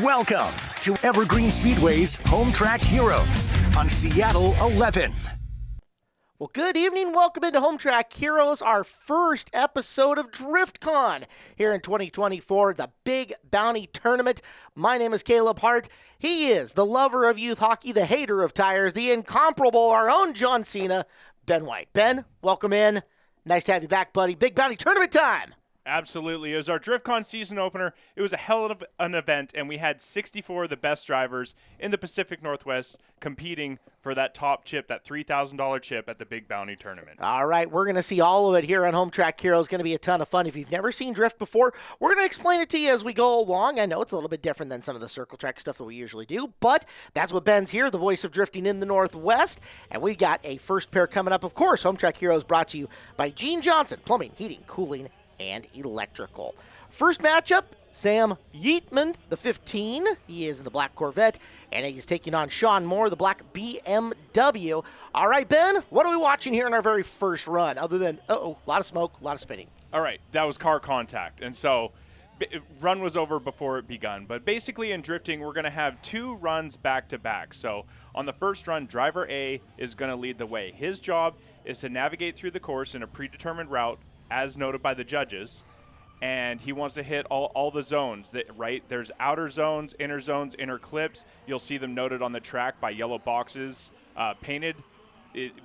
Welcome to Evergreen Speedway's Home Track Heroes on Seattle 11. Well, good evening. Welcome into Home Track Heroes, our first episode of Driftcon here in 2024, the Big Bounty Tournament. My name is Caleb Hart. He is the lover of youth hockey, the hater of tires, the incomparable, our own John Cena, Ben White. Ben, welcome in. Nice to have you back, buddy. Big Bounty Tournament time. Absolutely. It was our Driftcon season opener. It was a hell of an event, and we had 64 of the best drivers in the Pacific Northwest competing for that top chip, that $3,000 chip at the Big Bounty Tournament. All right, we're going to see all of it here on Home Track Heroes. It's going to be a ton of fun. If you've never seen Drift before, we're going to explain it to you as we go along. I know it's a little bit different than some of the circle track stuff that we usually do, but that's what Ben's here, the voice of drifting in the Northwest, and we got a first pair coming up. Of course, Home Track Heroes brought to you by Gene Johnson, Plumbing, Heating, Cooling, and Electrical. First matchup, Sam Yeetman, the 15. He is in the black Corvette, and he's taking on Shawn Moore, the black BMW. All right, Ben, what are we watching here in our very first run, other than, a lot of smoke, a lot of spinning? All right, that was car contact, and so run was over before it begun. But basically in drifting, we're going to have two runs back-to-back. So on the first run, driver A is going to lead the way. His job is to navigate through the course in a predetermined route, as noted by the judges, and he wants to hit all the zones, right? There's outer zones, inner clips. You'll see them noted on the track by yellow boxes painted.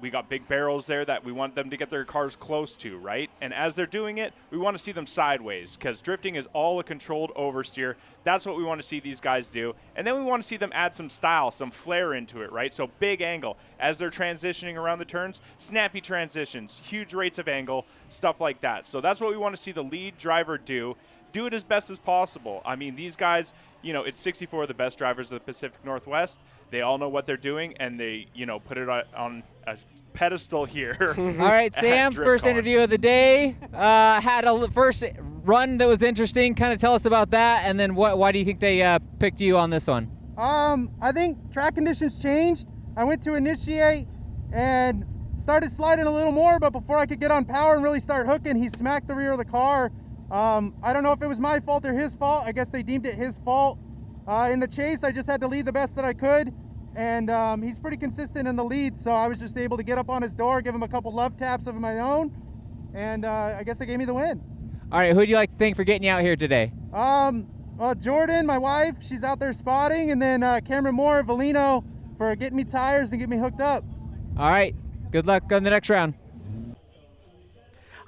We got big barrels there that we want them to get their cars close to, right? And as they're doing it, we want to see them sideways, because drifting is all a controlled oversteer. That's what we want to see these guys do. And then we want to see them add some style, some flair into it, right? So big angle. As they're transitioning around the turns, snappy transitions, huge rates of angle, stuff like that. So that's what we want to see the lead driver do. Do it as best as possible. I mean, these guys, it's 64 of the best drivers of the Pacific Northwest. They all know what they're doing, and they, put it on a pedestal here. All right, Sam, first interview of the day. Had a first run that was interesting. Kind of tell us about that, and then why do you think they picked you on this one? I think track conditions changed. I went to initiate and started sliding a little more, but before I could get on power and really start hooking, he smacked the rear of the car. I don't know if it was my fault or his fault. I guess they deemed it his fault. In the chase, I just had to lead the best that I could, and he's pretty consistent in the lead, so I was just able to get up on his door, give him a couple love taps of my own, and I guess they gave me the win. All right, who do you like to thank for getting you out here today? Jordan, my wife, she's out there spotting, and then Cameron Moore, Valino, for getting me tires and getting me hooked up. All right, good luck on the next round.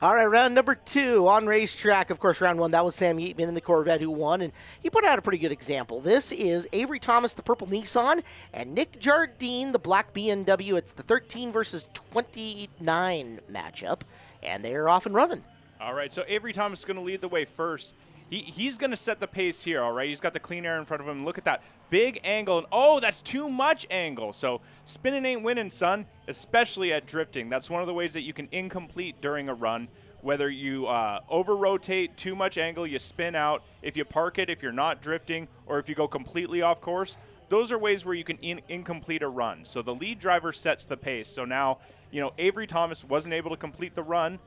All right, round number 2 on racetrack. Of course, round 1, that was Sam Yeetman in the Corvette who won, and he put out a pretty good example. This is Avery Thomas, the purple Nissan, and Nick Jardine, the black BMW. It's the 13 versus 29 matchup, and they're off and running. All right, so Avery Thomas is going to lead the way first. He's going to set the pace here, all right? He's got the clean air in front of him. Look at that. Big angle. And that's too much angle. So spinning ain't winning, son, especially at drifting. That's one of the ways that you can incomplete during a run. Whether you over-rotate, too much angle, you spin out. If you park it, if you're not drifting, or if you go completely off course, those are ways where you can incomplete a run. So the lead driver sets the pace. So now, Avery Thomas wasn't able to complete the run,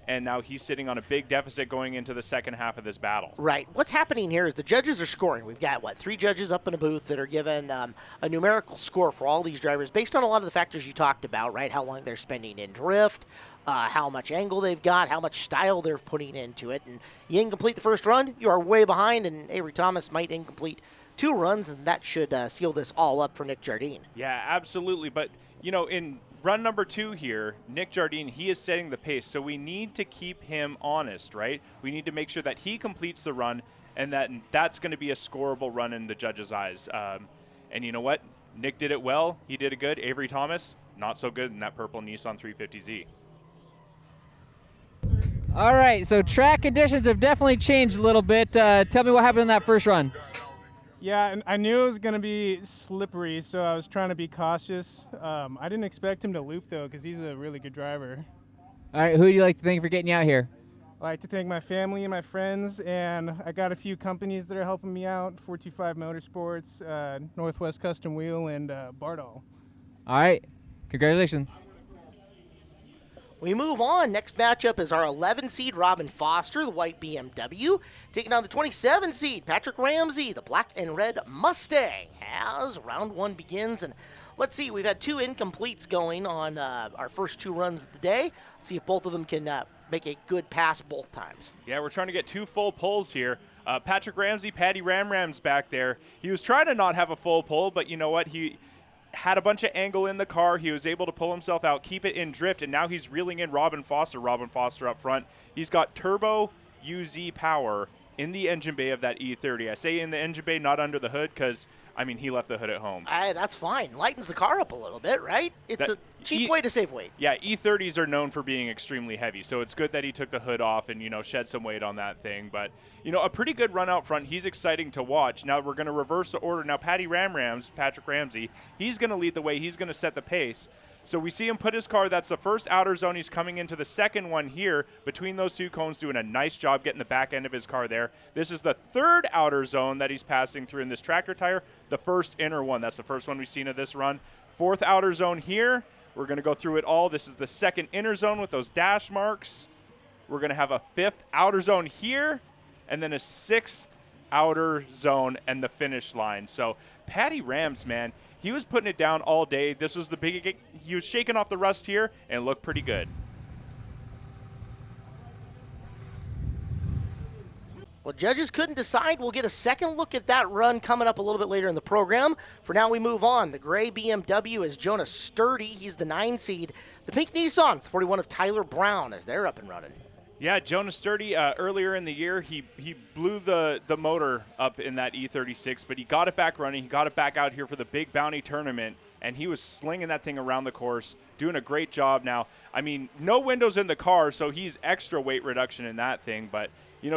and now he's sitting on a big deficit going into the second half of this battle. Right. What's happening here is the judges are scoring. We've got, 3 judges up in a booth that are given a numerical score for all these drivers based on a lot of the factors you talked about, right? How long they're spending in drift, how much angle they've got, how much style they're putting into it. And you incomplete the first run, you are way behind, and Avery Thomas might incomplete 2 runs, and that should seal this all up for Nick Jardine. Yeah, absolutely. But, in run number 2 here, Nick Jardine, he is setting the pace, so we need to keep him honest, right? We need to make sure that he completes the run, and that's going to be a scoreable run in the judges' eyes. And you know what? Nick did it well. He did it good. Avery Thomas, not so good in that purple Nissan 350Z. All right, so track conditions have definitely changed a little bit. Tell me what happened in that first run. Yeah, and I knew it was going to be slippery, so I was trying to be cautious. I didn't expect him to loop, though, because he's a really good driver. All right, who do you like to thank for getting you out here? I like to thank my family and my friends, and I got a few companies that are helping me out, 425 Motorsports, Northwest Custom Wheel, and Bardall. All right, congratulations. We move on. Next matchup is our 11 seed Robin Foster, the white BMW, taking on the 27 seed Patrick Ramsey, the black and red Mustang, as round 1 begins. And let's see, we've had 2 incompletes going on our first 2 runs of the day. Let's see if both of them can make a good pass both times. Yeah, we're trying to get 2 full pulls here. Patrick Ramsey, Patty Ram's back there. He was trying to not have a full pull, but you know what? He had a bunch of angle in the car. He was able to pull himself out, keep it in drift, and now he's reeling in Robin Foster up front. He's got turbo UZ power in the engine bay of that E30. I say in the engine bay, not under the hood, because, I mean, he left the hood at home. That's fine. Lightens the car up a little bit, right? It's a cheap way to save weight. Yeah, E30s are known for being extremely heavy, so it's good that he took the hood off and, shed some weight on that thing. But, a pretty good run out front. He's exciting to watch. Now we're going to reverse the order. Now Patrick Ramsey, he's going to lead the way. He's going to set the pace. So we see him put his car, that's the first outer zone. He's coming into the second one here between those 2 cones, doing a nice job getting the back end of his car there. This is the 3rd outer zone that he's passing through in this tractor tire, the first inner one. That's the first one we've seen of this run. 4th outer zone here. We're going to go through it all. This is the 2nd inner zone with those dash marks. We're going to have a 5th outer zone here, and then a 6th outer zone and the finish line. So Patty Rams, man, he was putting it down all day. This was the big, he was shaking off the rust here and looked pretty good. Well, judges couldn't decide. We'll get a second look at that run coming up a little bit later in the program. For now, we move on. The gray BMW is Jonas Sturdy. He's the 9 seed. The pink Nissan, 41 of Tyler Brown, as they're up and running. Yeah, Jonas Sturdy, earlier in the year, he blew the motor up in that E36, but he got it back running. He got it back out here for the Big Bounty tournament, and he was slinging that thing around the course, doing a great job. Now, I mean, no windows in the car, so he's extra weight reduction in that thing, but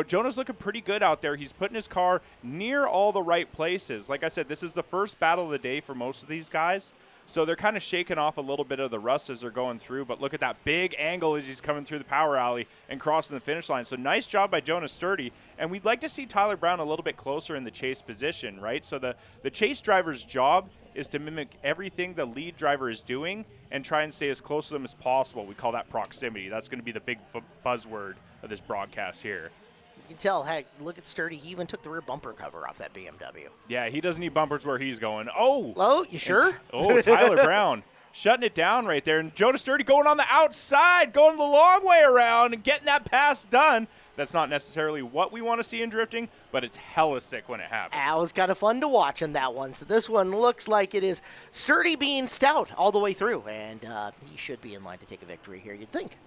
Jonas looking pretty good out there. He's putting his car near all the right places. Like I said, this is the first battle of the day for most of these guys. So they're kind of shaking off a little bit of the rust as they're going through. But look at that big angle as he's coming through the power alley and crossing the finish line. So nice job by Jonas Sturdy. And we'd like to see Tyler Brown a little bit closer in the chase position, right? So the chase driver's job is to mimic everything the lead driver is doing and try and stay as close to them as possible. We call that proximity. That's going to be the big buzzword of this broadcast here. You can tell, heck, look at Sturdy. He even took the rear bumper cover off that BMW. Yeah, he doesn't need bumpers where he's going. Oh, you sure? Tyler Brown shutting it down right there. And Jonas Sturdy going on the outside, going the long way around and getting that pass done. That's not necessarily what we want to see in drifting, but it's hella sick when it happens. That was kind of fun to watch in that one. So this one looks like it is Sturdy being stout all the way through, and he should be in line to take a victory here, you'd think.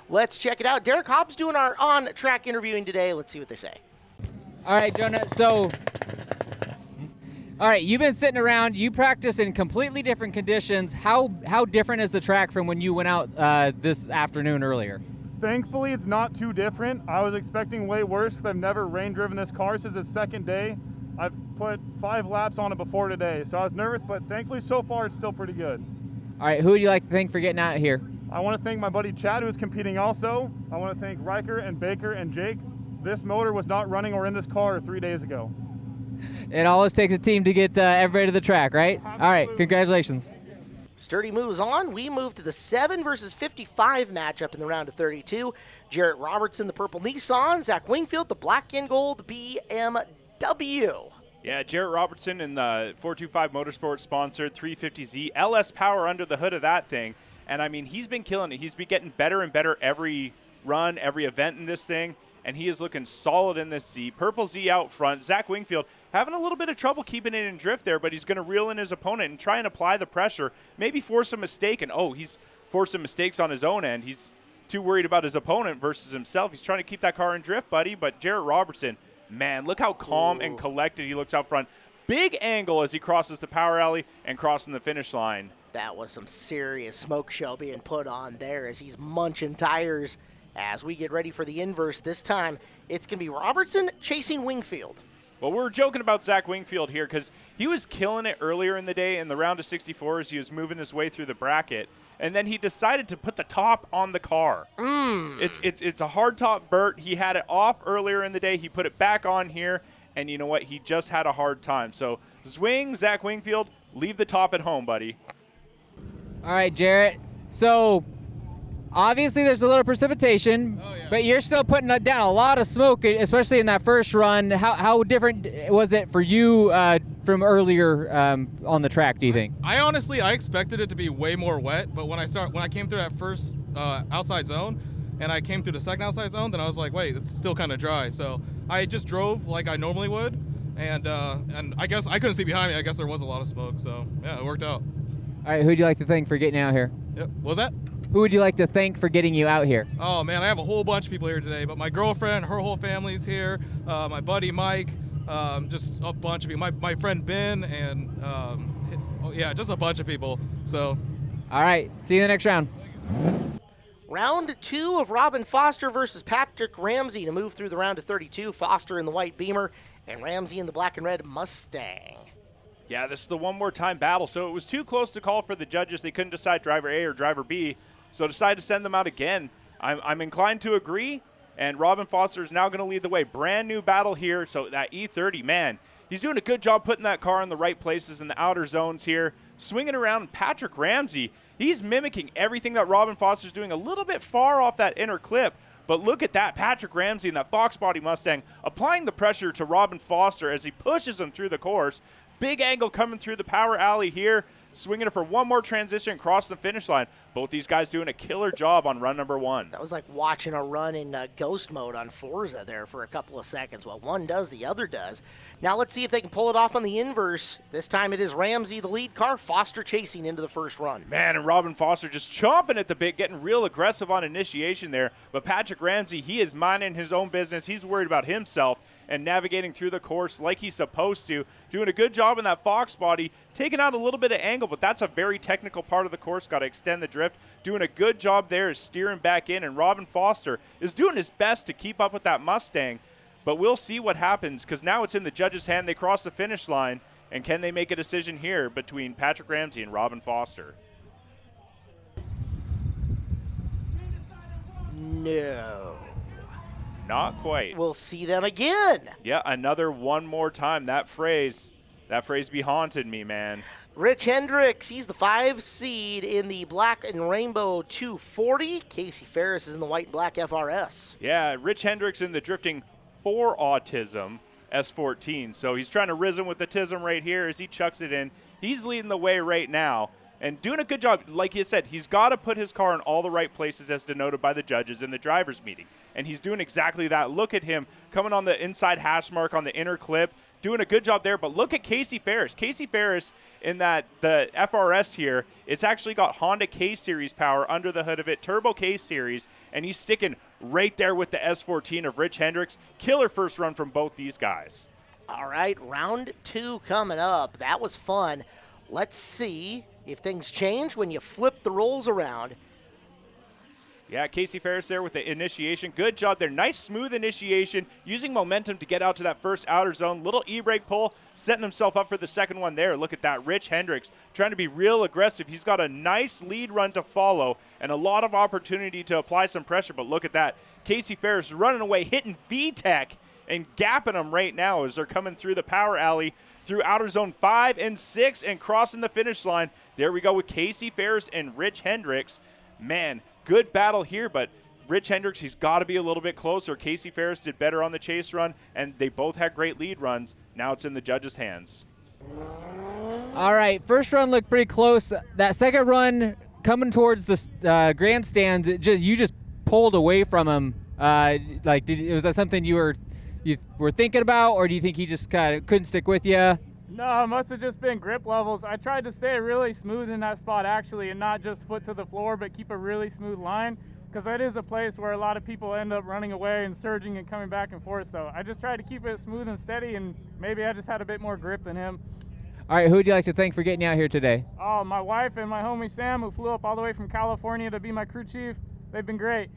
Let's check it out. Derek Hobbs doing our on-track interviewing today. Let's see what they say. All right, Jonah. So, all right, you've been sitting around. You practice in completely different conditions. How different is the track from when you went out this afternoon earlier? Thankfully, it's not too different. I was expecting way worse because I've never rain-driven this car since its second day. I've put 5 laps on it before today, so I was nervous, but thankfully so far it's still pretty good. All right, who would you like to thank for getting out here? I want to thank my buddy Chad, who's competing also. I want to thank Riker and Baker and Jake. This motor was not running or in this car 3 days ago. It always takes a team to get everybody to the track, right? Absolutely. All right, congratulations. Sturdy moves on. We move to the 7 versus 55 matchup in the round of 32. Jarrett Robertson, the purple Nissan. Zack Wingfield, the black and gold BMW. Yeah, Jarrett Robertson in the 425 Motorsports sponsored 350Z LS power under the hood of that thing. And, I mean, he's been killing it. He's been getting better and better every run, every event in this thing. And he is looking solid in this Z. Purple Z out front. Zack Wingfield having a little bit of trouble keeping it in drift there, but he's going to reel in his opponent and try and apply the pressure. Maybe force a mistake. And, he's forcing mistakes on his own end. He's too worried about his opponent versus himself. He's trying to keep that car in drift, buddy. But Jarrett Robertson, man, look how calm and collected he looks out front. Big angle as he crosses the power alley and crossing the finish line. That was some serious smoke show being put on there as he's munching tires. As we get ready for the inverse this time, it's going to be Robertson chasing Wingfield. Well, we're joking about Zack Wingfield here because he was killing it earlier in the day in the round of 64 as he was moving his way through the bracket, and then he decided to put the top on the car. It's a hard top Burt. He had it off earlier in the day. He put it back on here, and you know what? He just had a hard time. So swing, Zack Wingfield, leave the top at home, buddy. All right, Jarrett. So obviously there's a little precipitation, but you're still putting down a lot of smoke, especially in that first run. How different was it for you from earlier on the track, do you think? I honestly expected it to be way more wet, but when I came through that first outside zone and I came through the second outside zone, then I was like, wait, it's still kind of dry. So I just drove like I normally would, and I guess I couldn't see behind me. I guess there was a lot of smoke, so yeah, it worked out. All right, who would you like to thank for getting out here? Yep. What was that? Who would you like to thank for getting you out here? Oh man, I have a whole bunch of people here today, but my girlfriend, her whole family's here, my buddy Mike, just a bunch of people, my friend Ben, and yeah, just a bunch of people. So, all right, see you in the next round. Round 2 of Robin Foster versus Patrick Ramsey to move through the round of 32. Foster in the white Beamer and Ramsey in the black and red Mustang. Yeah, this is the one more time battle. So it was too close to call for the judges. They couldn't decide driver A or driver B, so decided to send them out again. I'm inclined to agree, and Robin Foster is now going to lead the way. Brand new battle here. So that E30, man, he's doing a good job putting that car in the right places in the outer zones here, swinging around. Patrick Ramsey, he's mimicking everything that Robin Foster's doing, a little bit far off that inner clip. But look at that, Patrick Ramsey in that Fox body Mustang applying the pressure to Robin Foster as he pushes him through the course. Big angle coming through the power alley here, swinging it for one more transition across the finish line. Both these guys doing a killer job on run number 1. That was like watching a run in ghost mode on Forza there for a couple of seconds. Well, one does, the other does. Now let's see if they can pull it off on the inverse. This time it is Ramsey, the lead car, Foster chasing into the first run. Man, and Robin Foster just chomping at the bit, getting real aggressive on initiation there. But Patrick Ramsey, he is minding his own business. He's worried about himself and navigating through the course like he's supposed to. Doing a good job in that Fox body, taking out a little bit of angle, but that's a very technical part of the course. Got to extend the drift. Doing a good job there is steering back in, and Robin Foster is doing his best to keep up with that Mustang. But we'll see what happens, because now it's in the judges' hand. They cross the finish line, and can they make a decision here between Patrick Ramsey and Robin Foster? No. Not quite. We'll see them again. Yeah, another one more time. That phrase be haunted me, man. Rich Hendricks, he's the 5 seed in the black and rainbow 240. Casey Ferris is in the white and black FRS. Yeah, Rich Hendricks in the drifting for autism S14. So he's trying to risen with the tism right here as he chucks it in. He's leading the way right now and doing a good job. Like you said, he's got to put his car in all the right places as denoted by the judges in the driver's meeting. And he's doing exactly that. Look at him coming on the inside hash mark on the inner clip, doing a good job there. But look at Casey Ferris. Casey Ferris in the FRS here, it's actually got Honda K-Series power under the hood of it, Turbo K-Series, and he's sticking right there with the S14 of Rich Hendricks. Killer first run from both these guys. All right, round 2 coming up. That was fun. Let's see if things change when you flip the rolls around. Yeah, Casey Ferris there with the initiation. Good job there. Nice, smooth initiation, using momentum to get out to that first outer zone. Little e-brake pull, setting himself up for the second one there. Look at that. Rich Hendricks trying to be real aggressive. He's got a nice lead run to follow and a lot of opportunity to apply some pressure. But look at that. Casey Ferris running away, hitting VTEC and gapping them right now as they're coming through the power alley through outer zone 5 and 6 and crossing the finish line. There we go with Casey Ferris and Rich Hendricks. Man, good battle here, but Rich Hendricks, he's got to be a little bit closer. Casey Ferris did better on the chase run, and they both had great lead runs. Now it's in the judges' hands. All right, first run looked pretty close. That second run coming towards the grandstands, you just pulled away from him. Was that something you were thinking about, or do you think he just kind of couldn't stick with you? No, it must have just been grip levels. I tried to stay really smooth in that spot actually, and not just foot to the floor, but keep a really smooth line, because that is a place where a lot of people end up running away and surging and coming back and forth. So I just tried to keep it smooth and steady, and maybe I just had a bit more grip than him. All right, who would you like to thank for getting you out here today? Oh, my wife and my homie Sam, who flew up all the way from California to be my crew chief. They've been great.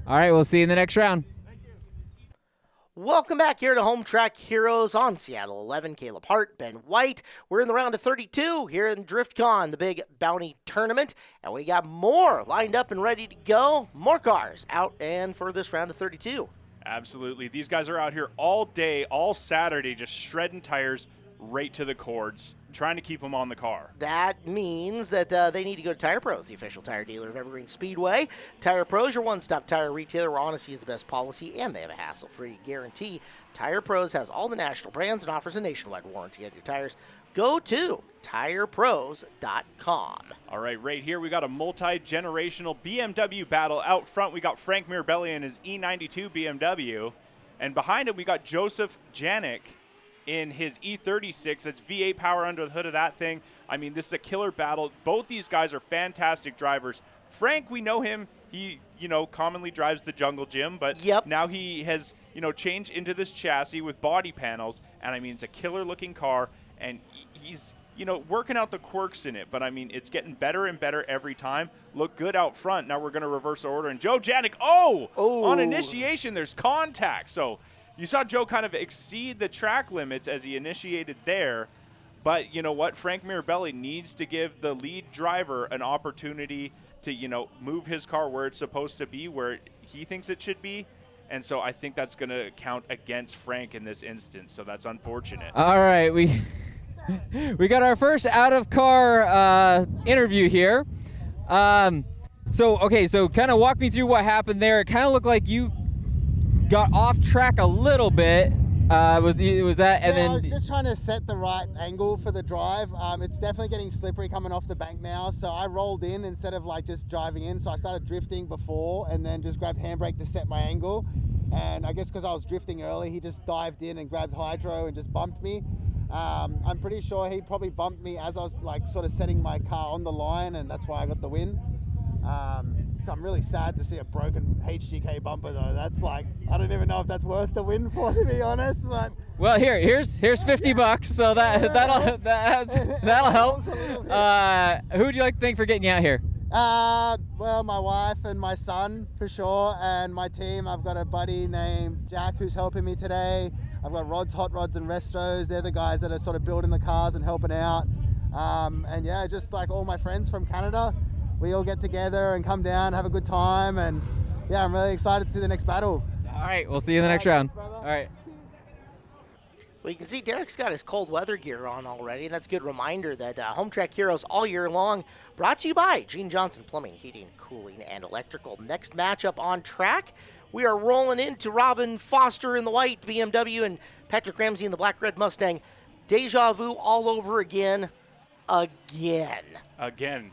All right, we'll see you in the next round. Welcome back here to Home Track Heroes on Seattle 11. Caleb Hart, Ben White. We're in the round of 32 here in Driftcon, the big bounty tournament. And we got more lined up and ready to go. More cars out and for this round of 32. Absolutely. These guys are out here all day, all Saturday, just shredding tires, right to the cords, trying to keep them on the car. That means that they need to go to Tire Pros, the official tire dealer of Evergreen Speedway. Tire Pros, your one-stop tire retailer where honesty is the best policy, and they have a hassle-free guarantee. Tire Pros has all the national brands and offers a nationwide warranty on your tires. Go to TirePros.com. All right here we got a multi-generational BMW battle. Out front we got Frank Mirelly in his E92 BMW, and behind him we got Joseph Janick in his E36. That's V8 power under the hood of that thing. I mean, this is a killer battle. Both these guys are fantastic drivers. Frank, we know him. He, commonly drives the Jungle Gym, but now he has, changed into this chassis with body panels, and I mean, it's a killer-looking car, and he's, working out the quirks in it, but I mean, it's getting better and better every time. Look good out front. Now we're going to reverse order, and Joe Janick, on initiation, there's contact. So you saw Joe kind of exceed the track limits as he initiated there, but you know what? Frank Mirelly needs to give the lead driver an opportunity to, move his car where it's supposed to be, where he thinks it should be. And so I think that's going to count against Frank in this instance. So that's unfortunate. All right, we got our first out-of-car interview here. So kind of walk me through what happened there. It kind of looked like you got off track a little bit. Was that? And then I was just trying to set the right angle for the drive. It's definitely getting slippery coming off the bank now. So I rolled in instead of just driving in. So I started drifting before and then just grabbed handbrake to set my angle. And I guess because I was drifting early, he just dived in and grabbed hydro and just bumped me. I'm pretty sure he probably bumped me as I was sort of setting my car on the line, and that's why I got the win. So I'm really sad to see a broken HGK bumper though. That's I don't even know if that's worth the win for, to be honest. But well, here's $50, so that'll help. Who would you like to thank for getting you out here? Well, my wife and my son for sure, and my team. I've got a buddy named Jack who's helping me today. I've got Rods, Hot Rods, and Restos. They're the guys that are sort of building the cars and helping out. And yeah, just all my friends from Canada. We all get together and come down, have a good time, and yeah, I'm really excited to see the next battle. All right, we'll see you in the next round. Thanks, all right. Well, you can see Derek's got his cold weather gear on already, and that's a good reminder that Home Track Heroes all year long, brought to you by Gene Johnson Plumbing, Heating, Cooling, and Electrical. Next matchup on track, we are rolling into Robin Foster in the white BMW and Patrick Ramsey in the black-red Mustang. Deja vu all over again. Again.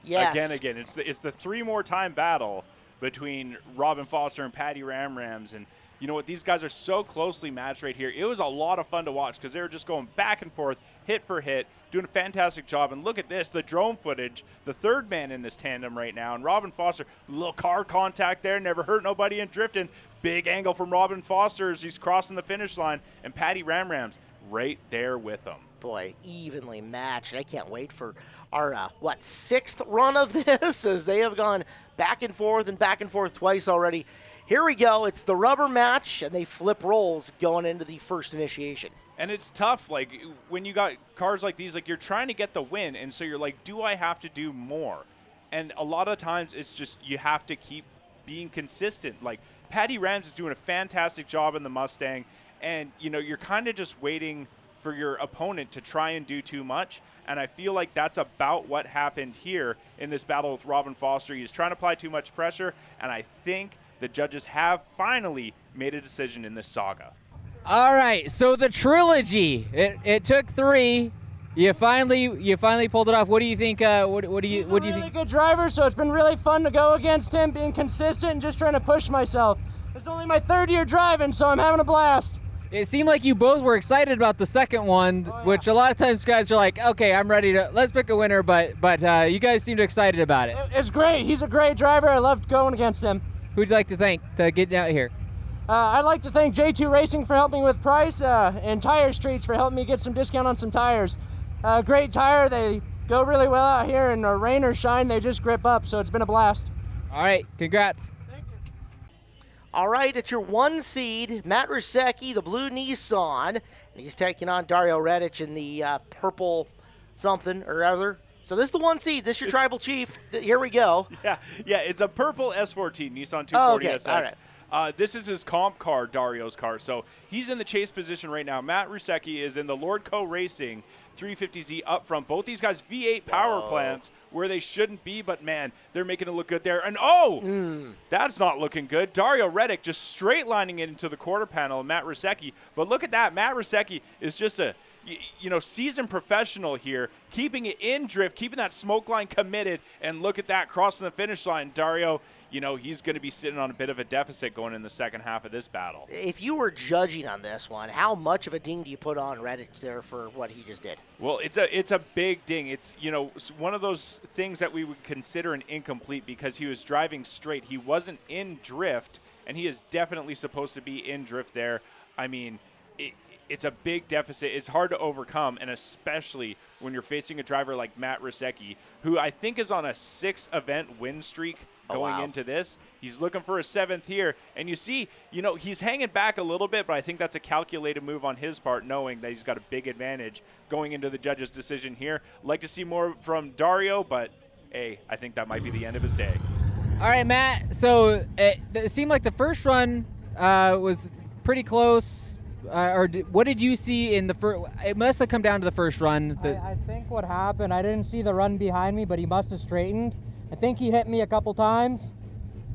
Yes. Again. It's the three more time battle between Robin Foster and Patty Ramrams, and you know what? These guys are so closely matched right here. It was a lot of fun to watch because they were just going back and forth, hit for hit, doing a fantastic job. And look at this, the drone footage, the third man in this tandem right now. And Robin Foster, little car contact there, never hurt nobody in drifting. Big angle from Robin Foster as he's crossing the finish line. And Patty Ramrams right there with him. Boy, evenly matched. I can't wait for our, sixth run of this, as they have gone back and forth twice already. Here we go. It's the rubber match, and they flip roles going into the first initiation. And it's tough, when you got cars like these, you're trying to get the win, and so you're like, do I have to do more? And a lot of times it's just you have to keep being consistent. Patty Rams is doing a fantastic job in the Mustang, and, you're kind of just waiting for your opponent to try and do too much. And I feel like that's about what happened here in this battle with Robin Foster. He's trying to apply too much pressure, and I think the judges have finally made a decision in this saga. All right, so the trilogy. It took three. You finally pulled it off. What do you think? What do you He's a really good driver, so it's been really fun to go against him, being consistent and just trying to push myself. It's only my third year driving, so I'm having a blast. It seemed like you both were excited about the second one, which a lot of times guys are like, okay, I'm ready to, let's pick a winner, but you guys seemed excited about it. It's great. He's a great driver. I loved going against him. Who'd you like to thank to get out here? I'd like to thank J2 Racing for helping me with price, and Tire Streets for helping me get some discount on some tires. Great tire. They go really well out here, and rain or shine, they just grip up, so it's been a blast. All right, congrats. All right, it's your one seed, Matt Rzeki, the blue Nissan, and he's taking on Dario Redic in the purple something or other. So this is the one seed. This is your tribal chief. Here we go. Yeah, it's a purple S14 Nissan 240 okay. SX. All right. This is his comp car, Dario's car. So he's in the chase position right now. Matt Rzeki is in the Lordco Racing 350Z up front. Both these guys V8 power plants where they shouldn't be, but man, they're making it look good there. And that's not looking good. Dario Rzeki just straight lining it into the quarter panel of Matt Rzeki. But look at that. Matt Rzeki is just a seasoned professional here, keeping it in drift, keeping that smoke line committed, and look at that, crossing the finish line. Dario, he's going to be sitting on a bit of a deficit going in the second half of this battle. If you were judging on this one, how much of a ding do you put on Reddit there for what he just did? Well, it's a big ding. It's, one of those things that we would consider an incomplete because he was driving straight. He wasn't in drift, and he is definitely supposed to be in drift there. I mean, it's a big deficit. It's hard to overcome, and especially when you're facing a driver like Matt Rzeki, who I think is on a 6-event win streak going into this. He's looking for a 7th here, and you see, he's hanging back a little bit, but I think that's a calculated move on his part, knowing that he's got a big advantage going into the judge's decision here. Like to see more from Dario, but hey, I think that might be the end of his day. All right, Matt. So it seemed like the first run was pretty close. What did you see in the first? It must have come down to the first run. I think what happened, I didn't see the run behind me, but he must have straightened. I think he hit me a couple times,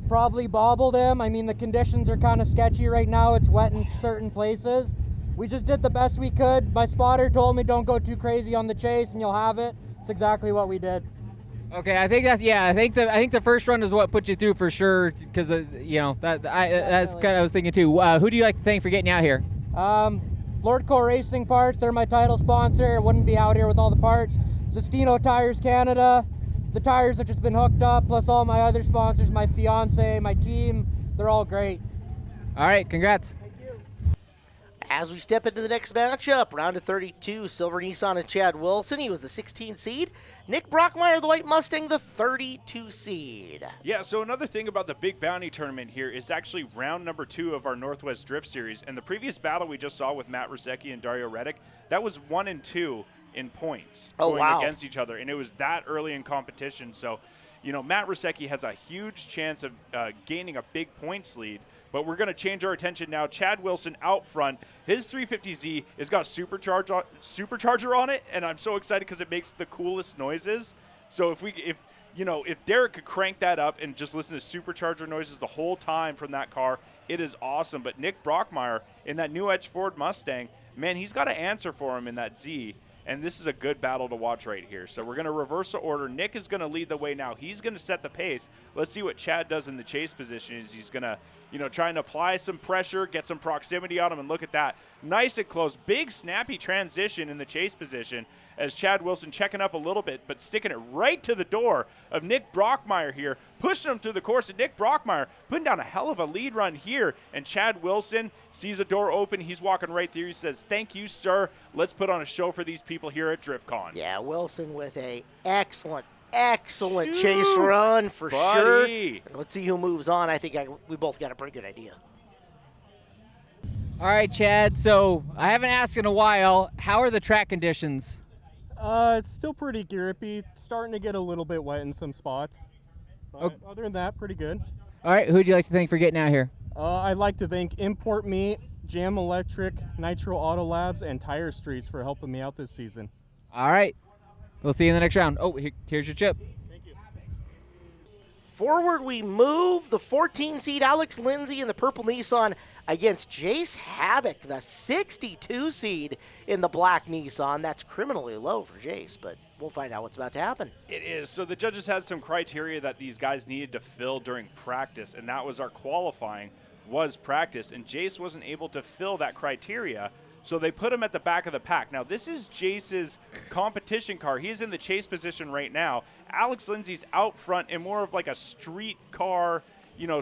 probably bobbled him. I mean, the conditions are kind of sketchy right now. It's wet in certain places. We just did the best we could. My spotter told me don't go too crazy on the chase and you'll have it. It's exactly what we did. Okay, I think I think the first run is what put you through for sure, because that's kind of I was thinking too. Who do you like to thank for getting you out here? Lordco Racing Parts, they're my title sponsor. Wouldn't be out here with all the parts. Zestino Tires Canada, the tires have just been hooked up, plus all my other sponsors, my fiance, my team, they're all great. All right, congrats. As we step into the next matchup, round of 32, Silver Nissan and Chad Wilson. He was the 16 seed. Nick Brockmire, the White Mustang, the 32 seed. Yeah, so another thing about the Big Bounty tournament here is actually round number 2 of our Northwest Drift Series. And the previous battle we just saw with Matt Rzeki and Dario Rzeki, that was 1 and 2 in points going against each other. And it was that early in competition. So, Matt Rzeki has a huge chance of gaining a big points lead. But we're going to change our attention now. Chad Wilson out front. His 350Z has got supercharger on it, and I'm so excited because it makes the coolest noises. So if Derek could crank that up and just listen to supercharger noises the whole time from that car, it is awesome. But Nick Brockmire in that new Edge Ford Mustang, man, he's got an answer for him in that Z. And this is a good battle to watch right here. So we're going to reverse the order. Nick is going to lead the way now. He's going to set the pace. Let's see what Chad does in the chase position. He's going to, try and apply some pressure, get some proximity on him, and look at that. Nice and close. Big, snappy transition in the chase position as Chad Wilson checking up a little bit, but sticking it right to the door of Nick Brockmire here, pushing him through the course. And Nick Brockmire putting down a hell of a lead run here. And Chad Wilson sees a door open. He's walking right through. He says, "Thank you, sir. Let's put on a show for these people here at Driftcon." Yeah, Wilson with a excellent chase run for sure. Let's see who moves on. I think we both got a pretty good idea. All right, Chad. So I haven't asked in a while. How are the track conditions? It's still pretty grippy. Starting to get a little bit wet in some spots. But other than that, pretty good. All right, who would you like to thank for getting out here? I'd like to thank Import Meat, Jam Electric, Nitro Auto Labs, and Tire Streets for helping me out this season. All right. We'll see you in the next round. Oh, here's your chip. Thank you. Forward we move. The 14 seed Alex Lindsay in the purple Nissan against Jace Havoc, the 62 seed in the black Nissan. That's criminally low for Jace, but we'll find out what's about to happen. It is. So the judges had some criteria that these guys needed to fill during practice, and that was our qualifying was practice, and Jace wasn't able to fill that criteria, so they put him at the back of the pack. Now, this is Jace's competition car. He's in the chase position right now. Alex Lindsay's out front in more of like a street car,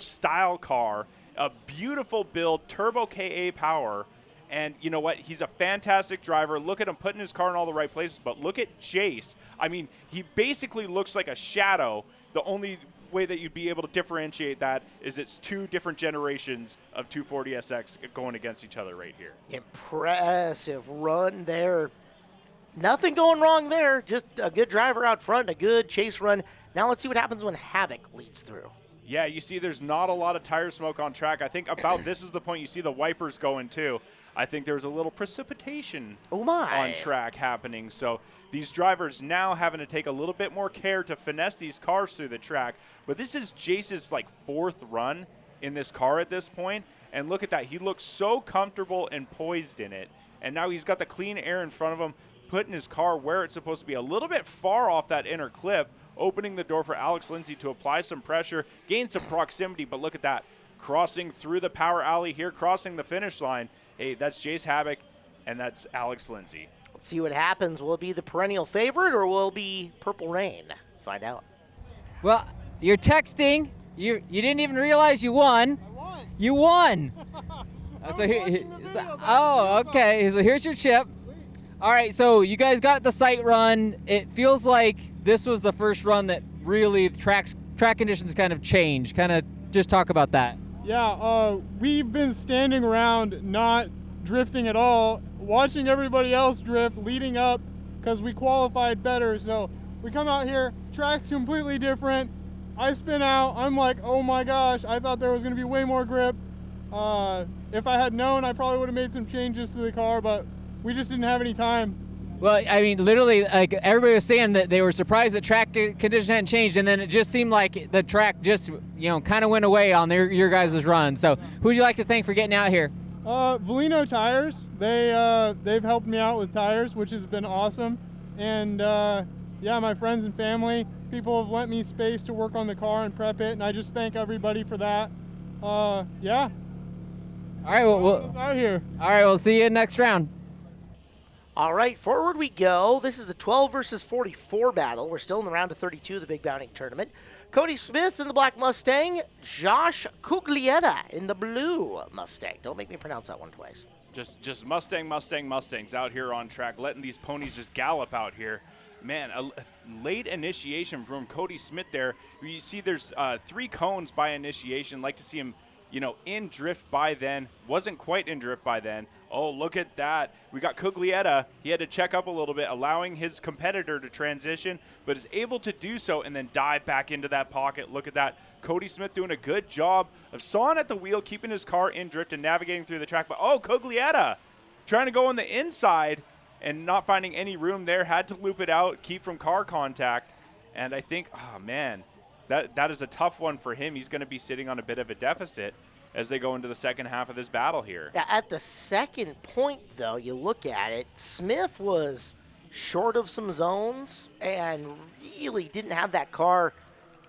style car. A beautiful build, turbo KA power. And you know what? He's a fantastic driver. Look at him putting his car in all the right places. But look at Jace. I mean, he basically looks like a shadow. The only way that you'd be able to differentiate that is it's 2 different generations of 240SX going against each other right here. Impressive run there. Nothing going wrong there. Just a good driver out front, a good chase run. Now let's see what happens when Havoc leads through. Yeah, you see there's not a lot of tire smoke on track. I think about this is the point you see the wipers going too. I think there's a little precipitation on track happening. So these drivers now having to take a little bit more care to finesse these cars through the track. But this is Jace's like 4th run in this car at this point. And look at that. He looks so comfortable and poised in it. And now he's got the clean air in front of him, putting his car where it's supposed to be, a little bit far off that inner clip, opening the door for Alex Lindsay to apply some pressure, gain some proximity. But look at that. Crossing through the power alley here, crossing the finish line. Hey, that's Jace Havoc, and that's Alex Lindsay. Let's see what happens. Will it be the perennial favorite, or will it be Purple Rain? Let's find out. Well, you're texting. You didn't even realize you won. I won. You won. Okay. So here's your chip. All right, so you guys got the sight run. It feels like this was the first run that really track conditions kind of changed. Kind of just talk about that. Yeah, we've been standing around not drifting at all, watching everybody else drift leading up because we qualified better. So we come out here, track's completely different. I spin out, I'm like, oh my gosh, I thought there was going to be way more grip. If I had known, I probably would have made some changes to the car, but we just didn't have any time. Well, I mean, literally, like everybody was saying that they were surprised that track conditions hadn't changed, and then it just seemed like the track just, kind of went away on your guys' run. So, who would you like to thank for getting out here? Volino Tires. They've helped me out with tires, which has been awesome. And yeah, my friends and family, people have lent me space to work on the car and prep it, and I just thank everybody for that. Yeah. All right, well, out here. All right, we'll see you next round. All right, forward we go. This is the 12 versus 44 battle. We're still in the round of 32 of the Big Bounty Tournament. Cody Smith in the black Mustang. Josh Cuglietta in the blue Mustang. Don't make me pronounce that one twice. Just Mustangs out here on track, letting these ponies just gallop out here. Man, a late initiation from Cody Smith there. You see there's 3 cones by initiation. Like to see him, in drift by then. Wasn't quite in drift by then. Oh, look at that. We got Cuglietta. He had to check up a little bit, allowing his competitor to transition, but is able to do so and then dive back into that pocket. Look at that. Cody Smith doing a good job of sawing at the wheel, keeping his car in drift and navigating through the track. But, Cuglietta trying to go on the inside and not finding any room there. Had to loop it out, keep from car contact. And I think, that is a tough one for him. He's going to be sitting on a bit of a deficit as they go into the second half of this battle here. At the second point, though, you look at it, Smith was short of some zones and really didn't have that car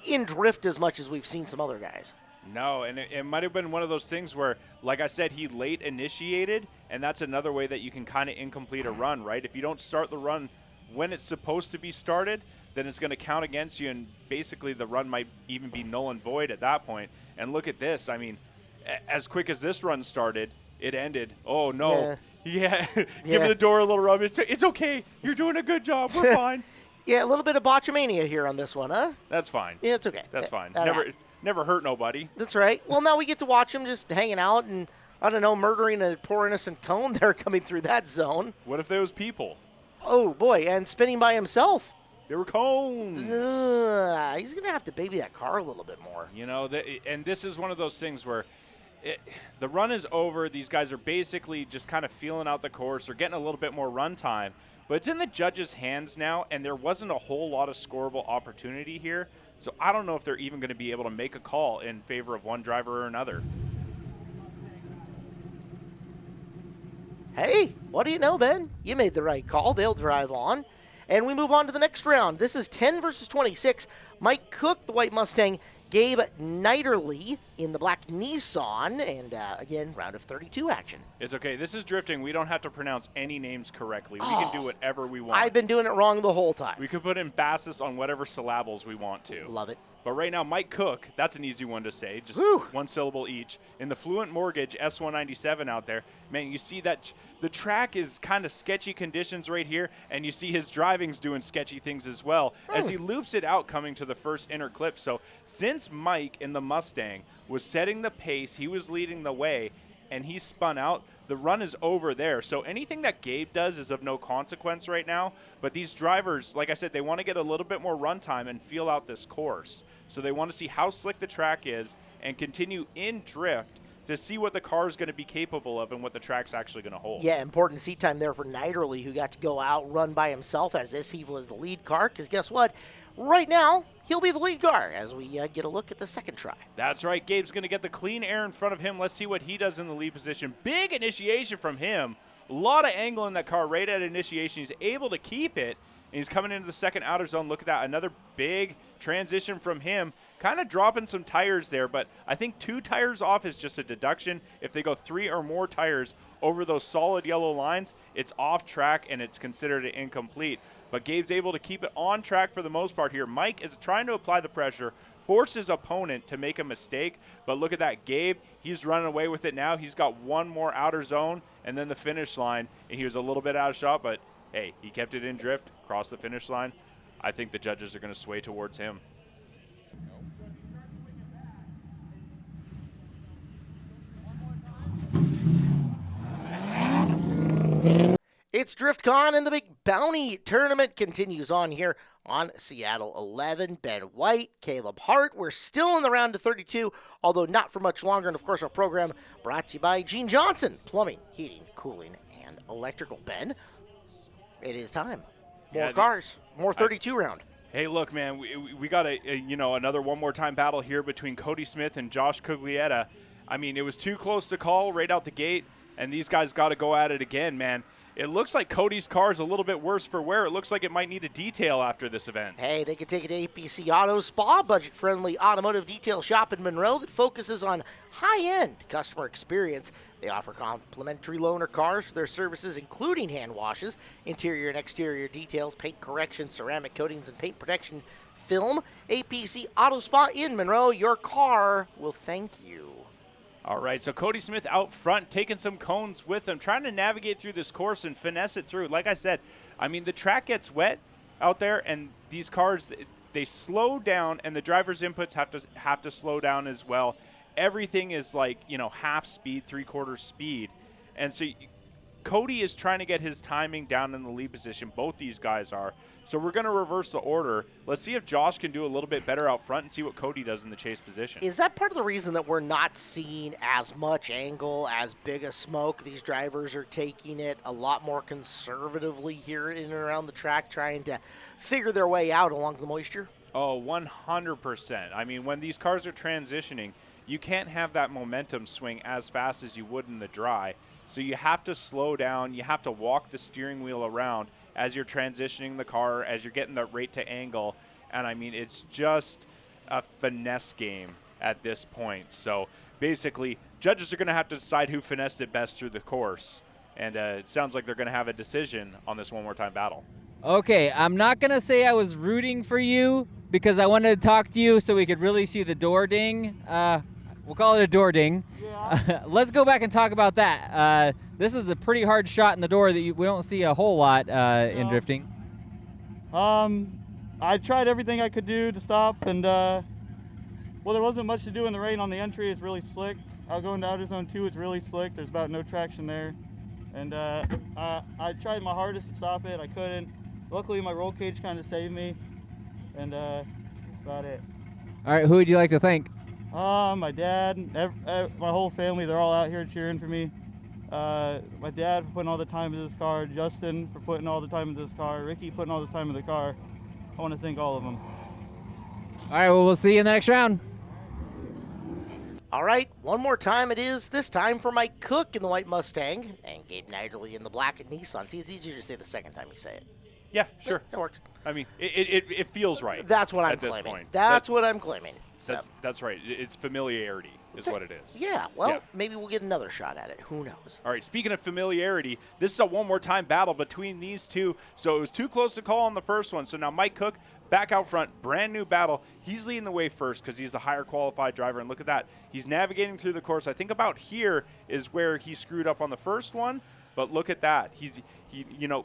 in drift as much as we've seen some other guys. No, and it might have been one of those things where, like I said, he late initiated, and that's another way that you can kind of incomplete a run, right? If you don't start the run when it's supposed to be started, then it's going to count against you, and basically the run might even be null and void at that point. And look at this. I mean, as quick as this run started, it ended. Oh, no. Yeah. Give the door a little rub. It's okay. You're doing a good job. We're fine. Yeah, a little bit of botchamania here on this one, huh? That's fine. Yeah, it's okay. That's fine. That Never hurt nobody. That's right. Well, now we get to watch him just hanging out and, murdering a poor innocent cone there coming through that zone. What if there was people? Oh, boy, and spinning by himself. There were cones. He's going to have to baby that car a little bit more. And this is one of those things where the run is over. These guys are basically just kind of feeling out the course or getting a little bit more run time. But it's in the judges' hands now, and there wasn't a whole lot of scoreable opportunity here. So I don't know if they're even going to be able to make a call in favor of one driver or another. Hey, what do you know, Ben? You made the right call. They'll drive on. And we move on to the next round. This is 10 versus 26. Mike Cook, the white Mustang. Gabe Nerly in the black Nissan. And, again, round of 32 action. It's okay. This is drifting. We don't have to pronounce any names correctly. We can do whatever we want. I've been doing it wrong the whole time. We could put emphasis on whatever syllables we want to. Love it. But right now, Mike Cook, that's an easy one to say, just one syllable each. In the Fluent Mortgage S197 out there, man, you see that the track is kind of sketchy conditions right here, and you see his driving's doing sketchy things as well as he loops it out coming to the first inner clip. So since Mike in the Mustang was setting the pace, he was leading the way, and he spun out, the run is over there. So anything that Gabe does is of no consequence right now. But these drivers, like I said, they want to get a little bit more run time and feel out this course. So they want to see how slick the track is and continue in drift to see what the car is going to be capable of and what the track's actually going to hold. Yeah, important seat time there for Nerly, who got to go out, run by himself as this he was the lead car, because guess what? Right now, he'll be the lead car as we get a look at the second try. That's right. Gabe's going to get the clean air in front of him. Let's see what he does in the lead position. Big initiation from him. A lot of angle in that car right at initiation. He's able to keep it, and he's coming into the second outer zone. Look at that. Another big transition from him. Kind of dropping some tires there, but I think 2 tires off is just a deduction. If they go 3 or more tires over those solid yellow lines, it's off track and it's considered an incomplete. But Gabe's able to keep it on track for the most part here. Mike is trying to apply the pressure, force his opponent to make a mistake, but look at that. Gabe, he's running away with it now. He's got one more outer zone and then the finish line, and he was a little bit out of shot, but hey, he kept it in drift, crossed the finish line. I think the judges are going to sway towards him. It's Driftcon, and the big bounty tournament continues on here on Seattle 11. Ben White, Caleb Hart. We're still in the round of 32, although not for much longer. And, of course, our program brought to you by Gene Johnson, plumbing, heating, cooling, and electrical. Ben, it is time. More cars, more 32 round. Hey, look, man, we got another one more time battle here between Cody Smith and Josh Cuglietta. I mean, it was too close to call right out the gate, and these guys got to go at it again, man. It looks like Cody's car is a little bit worse for wear. It looks like it might need a detail after this event. Hey, they could take it to APC Auto Spa, budget-friendly automotive detail shop in Monroe that focuses on high-end customer experience. They offer complimentary loaner cars for their services, including hand washes, interior and exterior details, paint correction, ceramic coatings, and paint protection film. APC Auto Spa in Monroe. Your car will thank you. All right, so Cody Smith out front, taking some cones with him, trying to navigate through this course and finesse it through. Like I said, I mean, the track gets wet out there, and these cars, they slow down, and the driver's inputs have to slow down as well. Everything is like, half speed, 3/4 speed. And so Cody is trying to get his timing down in the lead position. Both these guys are. So we're going to reverse the order. Let's see if Josh can do a little bit better out front and see what Cody does in the chase position. Is that part of the reason that we're not seeing as much angle, as big a smoke? These drivers are taking it a lot more conservatively here in and around the track, trying to figure their way out along the moisture? Oh, 100%. I mean, when these cars are transitioning, you can't have that momentum swing as fast as you would in the dry. So you have to slow down. You have to walk the steering wheel around as you're transitioning the car, as you're getting the rate to angle. And, I mean, it's just a finesse game at this point. So, basically, judges are going to have to decide who finessed it best through the course. And it sounds like they're going to have a decision on this one more time battle. Okay, I'm not going to say I was rooting for you because I wanted to talk to you so we could really see the door ding. We'll call it a door ding. Yeah. Let's go back and talk about that. This is a pretty hard shot in the door that we don't see a whole lot in drifting. I tried everything I could do to stop, and well, there wasn't much to do in the rain on the entry. It's really slick. I'll go into outer zone 2. It's really slick. There's about no traction there, and I tried my hardest to stop it. I couldn't. Luckily, my roll cage kind of saved me, and that's about it. All right, who would you like to thank? My dad, my whole family, they're all out here cheering for me. My dad for putting all the time in his car, Justin for putting all the time in his car, Ricky putting all the time in the car. I want to thank all of them. All right, well, we'll see you in the next round. All right, one more time it is. This time for Mike Cook in the white Mustang and Gabe Nerly in the black Nissan. See, it's easier to say the second time you say it. Yeah, sure. That works. I mean, it feels right. That's what I'm at this claiming. point. That's what I'm claiming. So. That's right. It's familiarity is what it is. Yeah, well, maybe we'll get another shot at it. Who knows? All right, speaking of familiarity, this is a one-more-time battle between these two. So it was too close to call on the first one. So now Mike Cook back out front, brand new battle. He's leading the way first because he's the higher qualified driver. And look at that. He's navigating through the course. I think about here is where he screwed up on the first one. but look at that. He's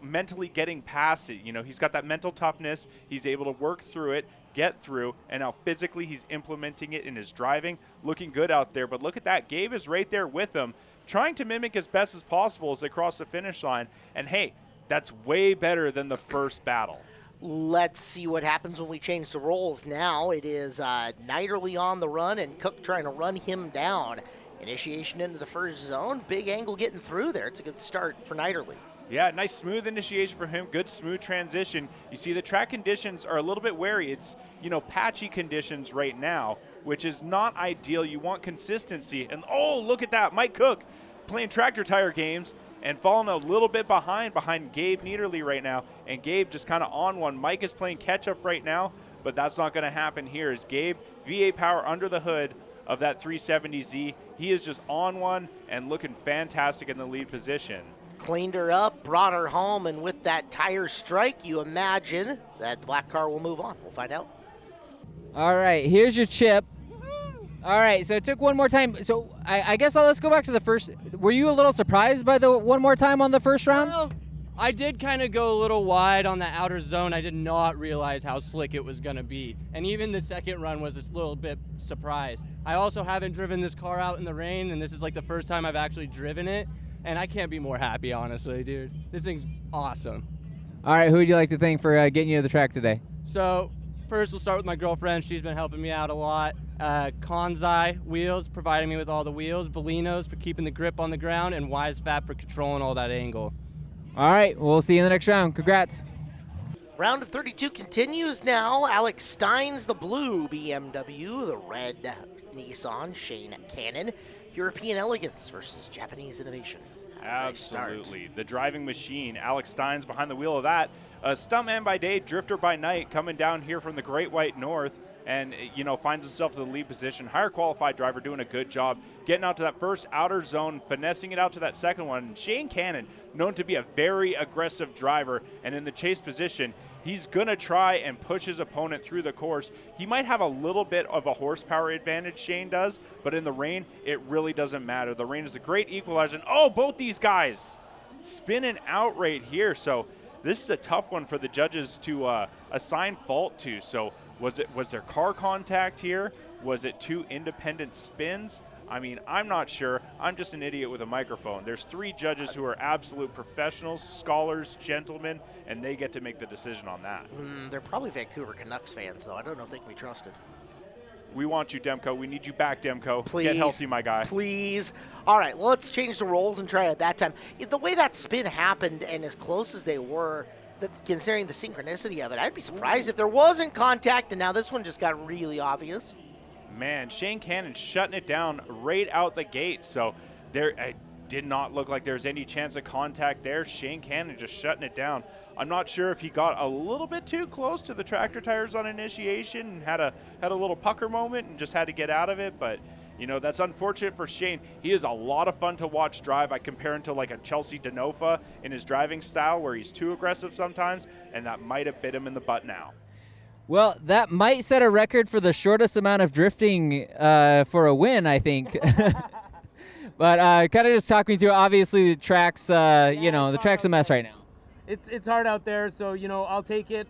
mentally getting past it. He's got that mental toughness. He's able to work through it, get through, and now physically he's implementing it in his driving, looking good out there. But look at that. Gabe is right there with him, trying to mimic as best as possible as they cross the finish line. And hey, that's way better than the first battle. Let's see what happens when we change the roles. Now it is Nerly on the run and Cook trying to run him down. Initiation into the first zone. Big angle getting through there. It's a good start for Nerly. Yeah, nice smooth initiation for him. Good smooth transition. You see the track conditions are a little bit wary. It's, patchy conditions right now, which is not ideal. You want consistency. And, oh, look at that. Mike Cook playing tractor tire games and falling a little bit behind Gabe Nerly right now. And Gabe just kind of on one. Mike is playing catch-up right now, but that's not going to happen here. As Gabe, VA power under the hood of that 370Z. He is just on one and looking fantastic in the lead position. Cleaned her up, brought her home, and with that tire strike, you imagine that the black car will move on. We'll find out. All right, here's your chip. All right, so it took one more time. So I guess let's go back to the first. Were you a little surprised by the one more time on the first round? Well, I did kind of go a little wide on the outer zone. I did not realize how slick it was going to be. And even the second run was a little bit surprised. I also haven't driven this car out in the rain, and this is like the first time I've actually driven it. And I can't be more happy, honestly, dude. This thing's awesome. All right, who would you like to thank for getting you to the track today? So first we'll start with my girlfriend. She's been helping me out a lot. Konzai Wheels, providing me with all the wheels. Bolinos for keeping the grip on the ground. And Wise Fab for controlling all that angle. All right, we'll see you in the next round. Congrats. Round of 32 continues now. Alex Stein's the blue BMW, the red Nissan Shane Cannon. European elegance versus Japanese innovation. Absolutely. The driving machine. Alex Stein's behind the wheel of that. Stuntman by day, drifter by night, coming down here from the Great White North and, finds himself in the lead position. Higher qualified driver doing a good job getting out to that first outer zone, finessing it out to that second one. Shane Cannon, known to be a very aggressive driver, and in the chase position, he's going to try and push his opponent through the course. He might have a little bit of a horsepower advantage, Shane does, but in the rain, it really doesn't matter. The rain is a great equalizer. And, oh, both these guys spinning out right here. So this is a tough one for the judges to assign fault to. So was there car contact here? Was it two independent spins? I mean, I'm not sure. I'm just an idiot with a microphone. There's three judges who are absolute professionals, scholars, gentlemen, and they get to make the decision on that. They're probably Vancouver Canucks fans, though. I don't know if they can be trusted. We want you, Demko. We need you back, Demko. Please. Get healthy, my guy. Please. All right, well, let's change the roles and try it that time. The way that spin happened and as close as they were, considering the synchronicity of it, I'd be surprised if there wasn't contact, and now this one just got really obvious. Man, Shane Cannon shutting it down right out the gate. So it did not look like there was any chance of contact there. Shane Cannon just shutting it down. I'm not sure if he got a little bit too close to the tractor tires on initiation and had a little pucker moment and just had to get out of it. But, that's unfortunate for Shane. He is a lot of fun to watch drive. I compare him to like a Chelsea Denofa in his driving style where he's too aggressive sometimes, and that might have bit him in the butt now. Well, that might set a record for the shortest amount of drifting for a win, I think. But kind of just talk me through, obviously, the track's, the track's a mess right now. It's hard out there, so, I'll take it.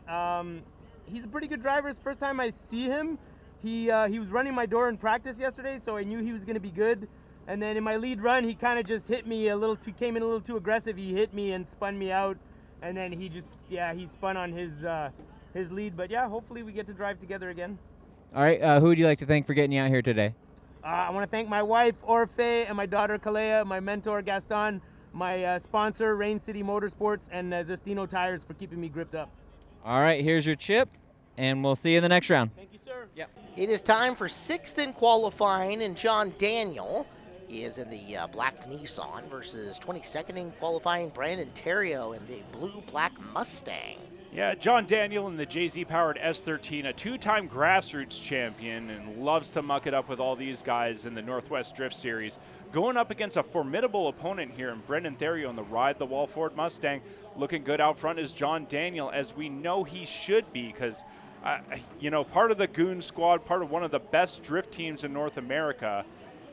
He's a pretty good driver. It's the first time I see him. He was running my door in practice yesterday, so I knew he was going to be good. And then in my lead run, he kind of just hit me came in a little too aggressive. He hit me and spun me out. And then he spun on his lead. But yeah, hopefully we get to drive together again. All right, who would you like to thank for getting you out here today? I want to thank my wife, Orfe, and my daughter, Kalea, my mentor, Gaston, my sponsor, Rain City Motorsports, and Zestino Tires for keeping me gripped up. All right, here's your chip, and we'll see you in the next round. Thank you, sir. Yep. It is time for sixth in qualifying, and John Daniel is in the black Nissan versus 22nd in qualifying Brandon Terio in the blue-black Mustang. Yeah, John Daniel in the JZ-powered S13, a two-time grassroots champion and loves to muck it up with all these guys in the Northwest Drift Series. Going up against a formidable opponent here in Brendan Terio in the Ride the Wall Ford Mustang. Looking good out front is John Daniel, as we know he should be, because, part of the Goon Squad, part of one of the best drift teams in North America.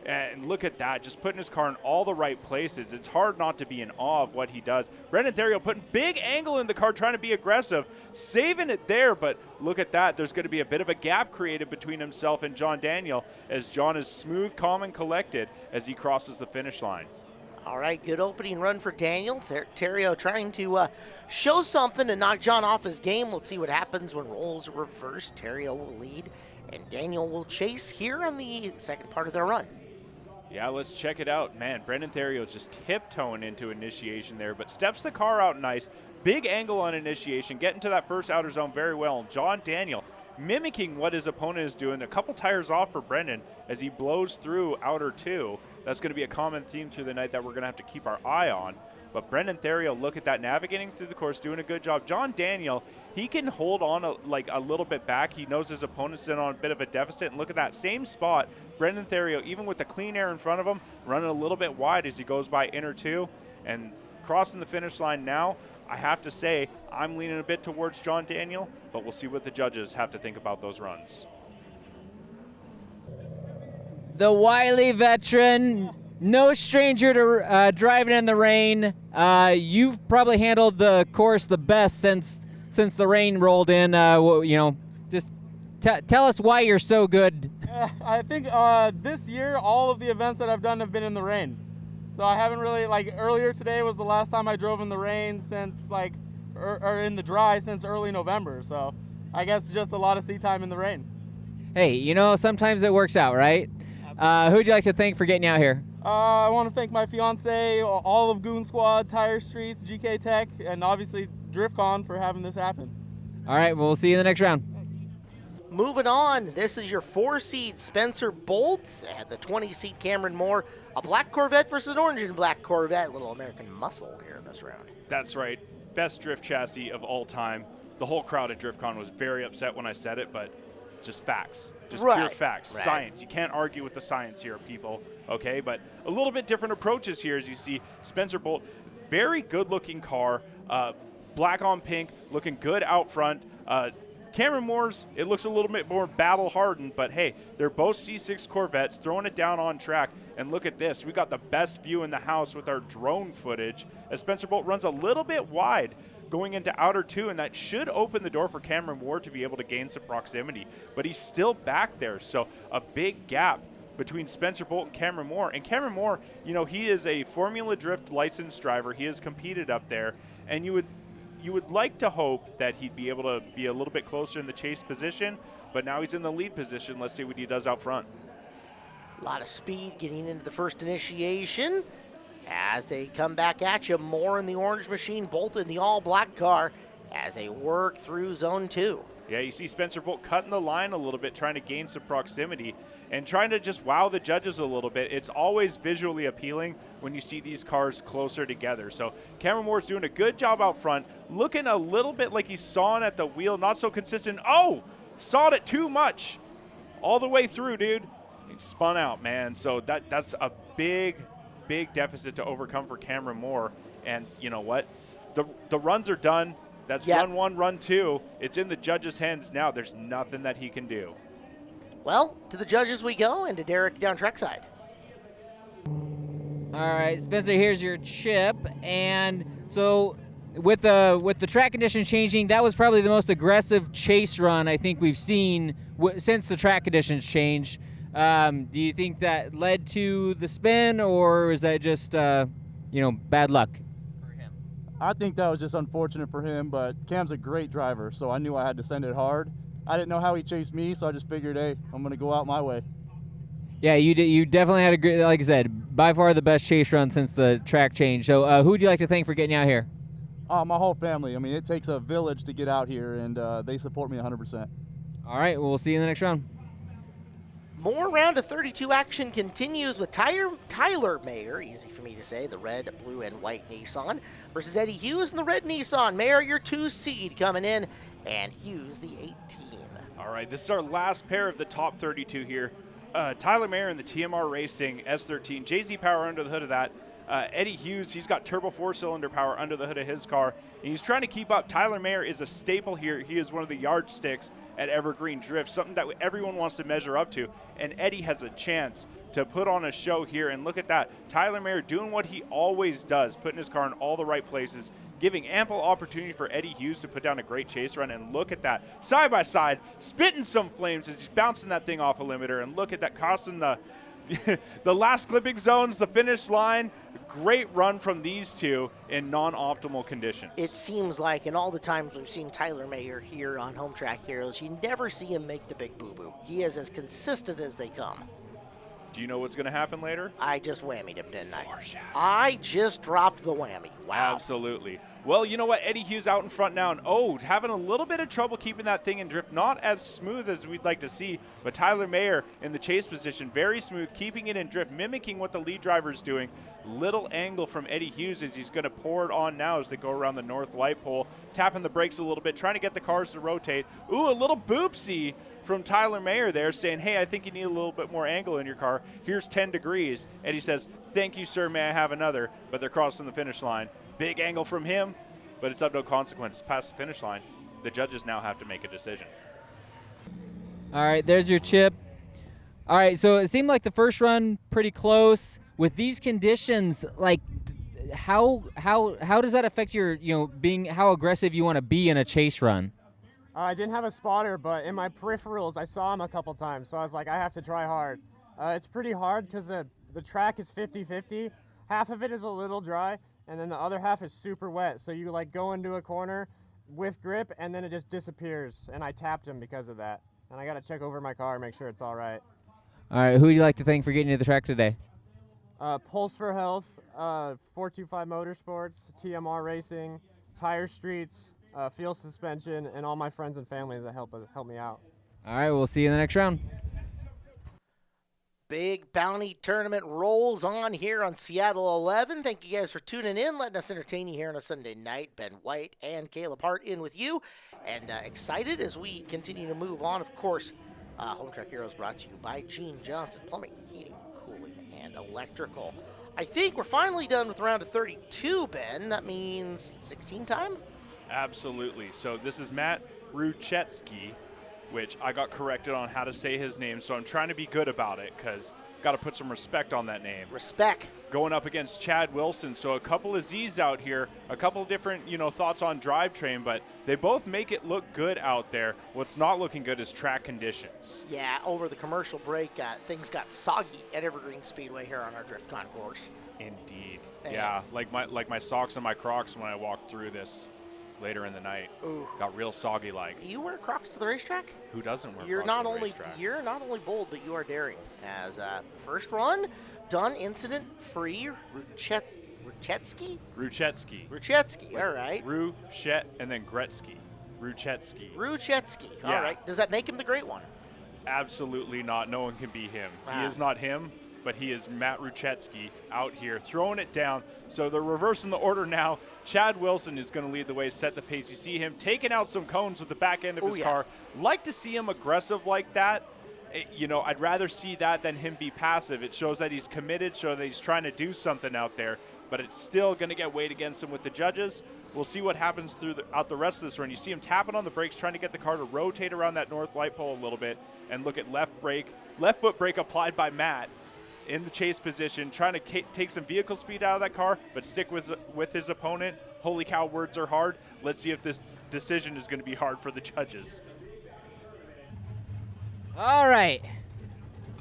And look at that, just putting his car in all the right places. It's hard not to be in awe of what he does. Brendan Terio putting big angle in the car, trying to be aggressive, saving it there, but look at that. There's going to be a bit of a gap created between himself and John Daniel as John is smooth, calm, and collected as he crosses the finish line. All right, good opening run for Daniel. Terio trying to show something to knock John off his game. Let's see what happens when roles are reversed. Terio will lead, and Daniel will chase here on the second part of their run. Yeah, let's check it out. Man, Brendan Therio's just tiptoeing into initiation there, but steps the car out nice. Big angle on initiation, getting to that first outer zone very well. And John Daniel mimicking what his opponent is doing. A couple tires off for Brendan as he blows through outer 2. That's going to be a common theme through the night that we're going to have to keep our eye on. But Brendan Terio, look at that, navigating through the course, doing a good job. John Daniel, he can hold on a little bit back. He knows his opponent's in on a bit of a deficit. And look at that same spot. Brendan Terio, even with the clean air in front of him, running a little bit wide as he goes by inner 2 and crossing the finish line now. I have to say, I'm leaning a bit towards John Daniel, but we'll see what the judges have to think about those runs. The wily veteran, no stranger to driving in the rain. You've probably handled the course the best since the rain rolled in. Just tell us why you're so good. I think this year all of the events that I've done have been in the rain. So I haven't really, earlier today was the last time I drove in the rain since or in the dry since early November. So I guess just a lot of seat time in the rain. Hey, sometimes it works out, right? Who'd you like to thank for getting you out here? I want to thank my fiance, all of Goon Squad, Tire Streets, GK Tech, and obviously Driftcon for having this happen. All right, we'll see you in the next round. Moving on, this is your 4-seed Spencer Bolt and the 20-seed Cameron Moore. A black Corvette versus an orange and black Corvette. Little American muscle here in this round. That's right. Best drift chassis of all time. The whole crowd at Driftcon was very upset when I said it, but just facts. Just pure facts. Right. Science. You can't argue with the science here, people. Okay? But a little bit different approaches here as you see Spencer Bolt. Very good-looking car. Black on pink. Looking good out front. Cameron Moore's, it looks a little bit more battle-hardened, but hey, they're both C6 Corvettes, throwing it down on track. And look at this. We got the best view in the house with our drone footage as Spencer Bolt runs a little bit wide going into outer 2, and that should open the door for Cameron Moore to be able to gain some proximity. But he's still back there, so a big gap between Spencer Bolt and Cameron Moore. And Cameron Moore, he is a Formula Drift licensed driver. He has competed up there, and you would like to hope that he'd be able to be a little bit closer in the chase position, but now he's in the lead position. Let's see what he does out front. A lot of speed getting into the first initiation. As they come back at you, Moore in the orange machine, Bolt in the all-black car as they work through zone 2. Yeah, you see Spencer Bolt cutting the line a little bit, trying to gain some proximity and trying to just wow the judges a little bit. It's always visually appealing when you see these cars closer together. So Cameron Moore's doing a good job out front, looking a little bit like he's sawing at the wheel, not so consistent. Oh, sawed it too much. All the way through, dude. He spun out, man. So that's a big deficit to overcome for Cameron Moore. And you know what? The runs are done. That's run 1, run 2. It's in the judges' hands now. There's nothing that he can do. Well, to the judges we go, and to Derek down trackside. All right, Spencer, here's your chip. And so with the track conditions changing, that was probably the most aggressive chase run I think we've seen since the track conditions changed. Do you think that led to the spin, or is that just bad luck for him? I think that was just unfortunate for him, but Cam's a great driver, so I knew I had to send it hard. I didn't know how he chased me, so I just figured, hey, I'm going to go out my way. Yeah, you definitely had a great, like I said, by far the best chase run since the track change. So who would you like to thank for getting out here? My whole family. I mean, it takes a village to get out here, and they support me 100%. All right, well, we'll see you in the next round. More round of 32 action continues with Tyler Mayer, easy for me to say, the red, blue, and white Nissan, versus Eddie Hughes in the red Nissan. Mayer, your 2-seed coming in, and Hughes, the 18. All right, this is our last pair of the top 32 here. Tyler Mayer in the TMR Racing S13, JZ Power under the hood of that. Eddie Hughes, he's got turbo 4-cylinder power under the hood of his car, and he's trying to keep up. Tyler Mayer is a staple here. He is one of the yardsticks at Evergreen Drift, something that everyone wants to measure up to, and Eddie has a chance to put on a show here. And look at that. Tyler Mayer doing what he always does, putting his car in all the right places, giving ample opportunity for Eddie Hughes to put down a great chase run. And look at that. Side by side, spitting some flames as he's bouncing that thing off a limiter. And look at that, costing the the last clipping zones, the finish line. Great run from these two in non-optimal conditions. It seems like in all the times we've seen Tyler Mayer here on Home Track Heroes, you never see him make the big boo-boo. He is as consistent as they come. Do you know what's going to happen later? I just whammied him, didn't I? I just dropped the whammy. Wow. Absolutely. Well, you know what? Eddie Hughes out in front now, and having a little bit of trouble keeping that thing in drift. Not as smooth as we'd like to see, but Tyler Mayer in the chase position, very smooth, keeping it in drift, mimicking what the lead driver is doing. Little angle from Eddie Hughes as he's going to pour it on now as they go around the north light pole, tapping the brakes a little bit, trying to get the cars to rotate. Ooh, a little boopsie from Tyler Mayer there, saying, hey, I think you need a little bit more angle in your car. Here's 10 degrees. And he says, thank you, sir, may I have another? But they're crossing the finish line. Big angle from him, but it's of no consequence. Past the finish line, the judges now have to make a decision. All right, there's your chip. All right, so it seemed like the first run pretty close. With these conditions, like, how does that affect your, being how aggressive you want to be in a chase run? I didn't have a spotter, but in my peripherals, I saw him a couple times, so I was like, I have to try hard. It's pretty hard because the track is 50-50. Half of it is a little dry, and then the other half is super wet. So you go into a corner with grip, and then it just disappears. And I tapped him because of that. And I got to check over my car, make sure it's all right. All right, who do you like to thank for getting you to the track today? Pulse for Health, 425 Motorsports, TMR Racing, Tire Streets, Fuel Suspension, and all my friends and family that help me out. All right, we'll see you in the next round. Big bounty tournament rolls on here on Seattle 11. Thank you guys for tuning in, letting us entertain you here on a Sunday night. Ben White and Caleb Hart in with you, and excited as we continue to move on. Of course, Home Track Heroes brought to you by Gene Johnson, Plumbing, Heating, Cooling, and Electrical. I think we're finally done with round of 32, Ben. That means 16 time? Absolutely. So this is Matt Ruchetsky, which I got corrected on how to say his name, so I'm trying to be good about it because got to put some respect on that name. Respect. Going up against Chad Wilson. So a couple of Z's out here, a couple of different, thoughts on drivetrain, but they both make it look good out there. What's not looking good is track conditions. Yeah, over the commercial break, things got soggy at Evergreen Speedway here on our Driftcon course. Indeed. Yeah, like my socks and my Crocs when I walked through this later in the night. Ooh. Got real soggy like. You wear Crocs to the racetrack? Who doesn't wear You're Crocs not to the only racetrack? You're not only bold, but you are daring. As first run done incident-free. Ruchetsky. All right. Ruchet and then Gretzky. Ruchetsky. Yeah. All right. Does that make him the great one? Absolutely not. No one can be him. Wow. He is not him, but he is Matt Ruchetsky out here throwing it down. So they're reversing the order now. Chad Wilson is going to lead the way, set the pace. You see him taking out some cones with the back end of his car. Like to see him aggressive like that. I'd rather see that than him be passive. It shows that he's committed, shows that he's trying to do something out there, but it's still going to get weighed against him with the judges. We'll see what happens throughout the rest of this run. You see him tapping on the brakes, trying to get the car to rotate around that north light pole a little bit, and look at left foot brake applied by Matt in the chase position, trying to take some vehicle speed out of that car, but stick with his opponent. Holy cow, words are hard. Let's see if this decision is going to be hard for the judges. All right,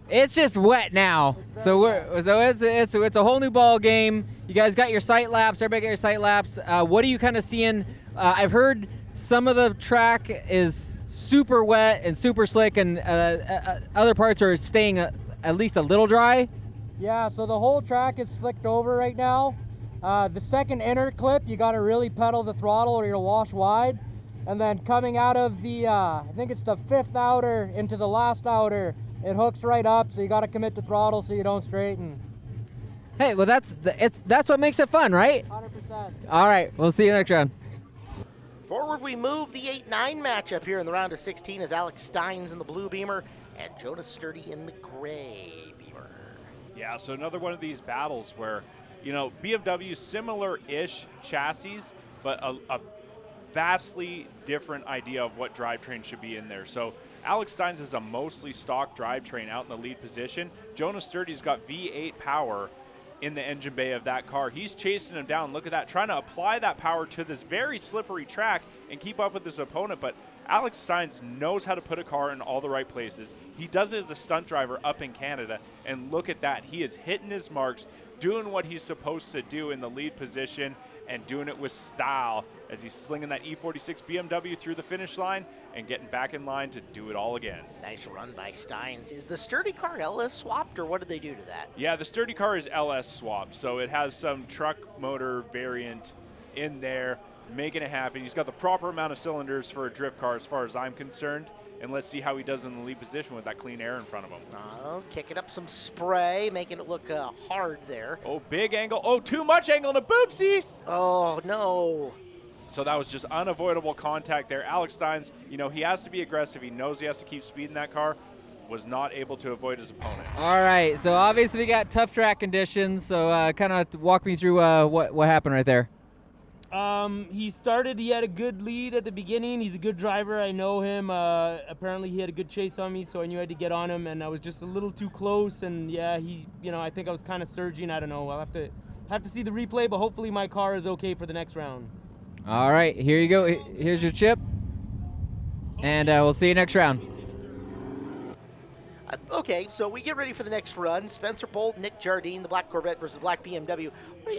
it's just wet now, so it's a whole new ball game. You guys got your sight laps. Everybody got your sight laps. What are you kind of seeing? I've heard some of the track is super wet and super slick, and other parts are staying at least a little dry. Yeah, so the whole track is slicked over right now. The second inner clip, you got to really pedal the throttle or you'll wash wide. And then coming out of the, I think it's the fifth outer into the last outer, it hooks right up, so you got to commit to throttle so you don't straighten. Hey, well that's what makes it fun, right? 100%. All right, we'll see you next round. Forward we move. The 8-9 matchup here in the round of 16 is Alex Stein's in the blue Beamer and Jonas Sturdy in the gray Beamer. Yeah, so another one of these battles where You know, BMW, similar-ish chassis, but a vastly different idea of what drivetrain should be in there. So Alex Stein's is a mostly stock drivetrain out in the lead position. Jonas Sturdy's got V8 power in the engine bay of that car. He's chasing him down. Look at that, trying to apply that power to this very slippery track and keep up with his opponent. But Alex Steins knows how to put a car in all the right places. He does it as a stunt driver up in Canada. And look at that. He is hitting his marks, doing what he's supposed to do in the lead position, and doing it with style as he's slinging that E46 BMW through the finish line and getting back in line to do it all again. Nice run by Steins. Is the Sturdy car LS swapped, or what did they do to that? Yeah, the Sturdy car is LS swapped, so it has some truck motor variant in there, making it happen. He's got the proper amount of cylinders for a drift car as far as I'm concerned. And let's see how he does in the lead position with that clean air in front of him. Oh, kicking up some spray, making it look hard there. Oh, big angle. Oh, too much angle to boopsies. Oh, no. So that was just unavoidable contact there. Alex Steins, you know, he has to be aggressive. He knows he has to keep speed in that car. Was not able to avoid his opponent. All right, so obviously we got tough track conditions. So kind of walk me through what happened right there. He had a good lead at the beginning. He's a good driver. I know him. Apparently he had a good chase on me, so I knew I had to get on him, and I was just a little too close. And yeah, I think I was kind of surging. I don't know. I'll have to see the replay, but hopefully my car is okay for the next round. All right, here you go. Here's your chip, and we'll see you next round. Okay, so we get ready for the next run. Spencer Bolt, Nick Jardine, the black Corvette versus the black BMW.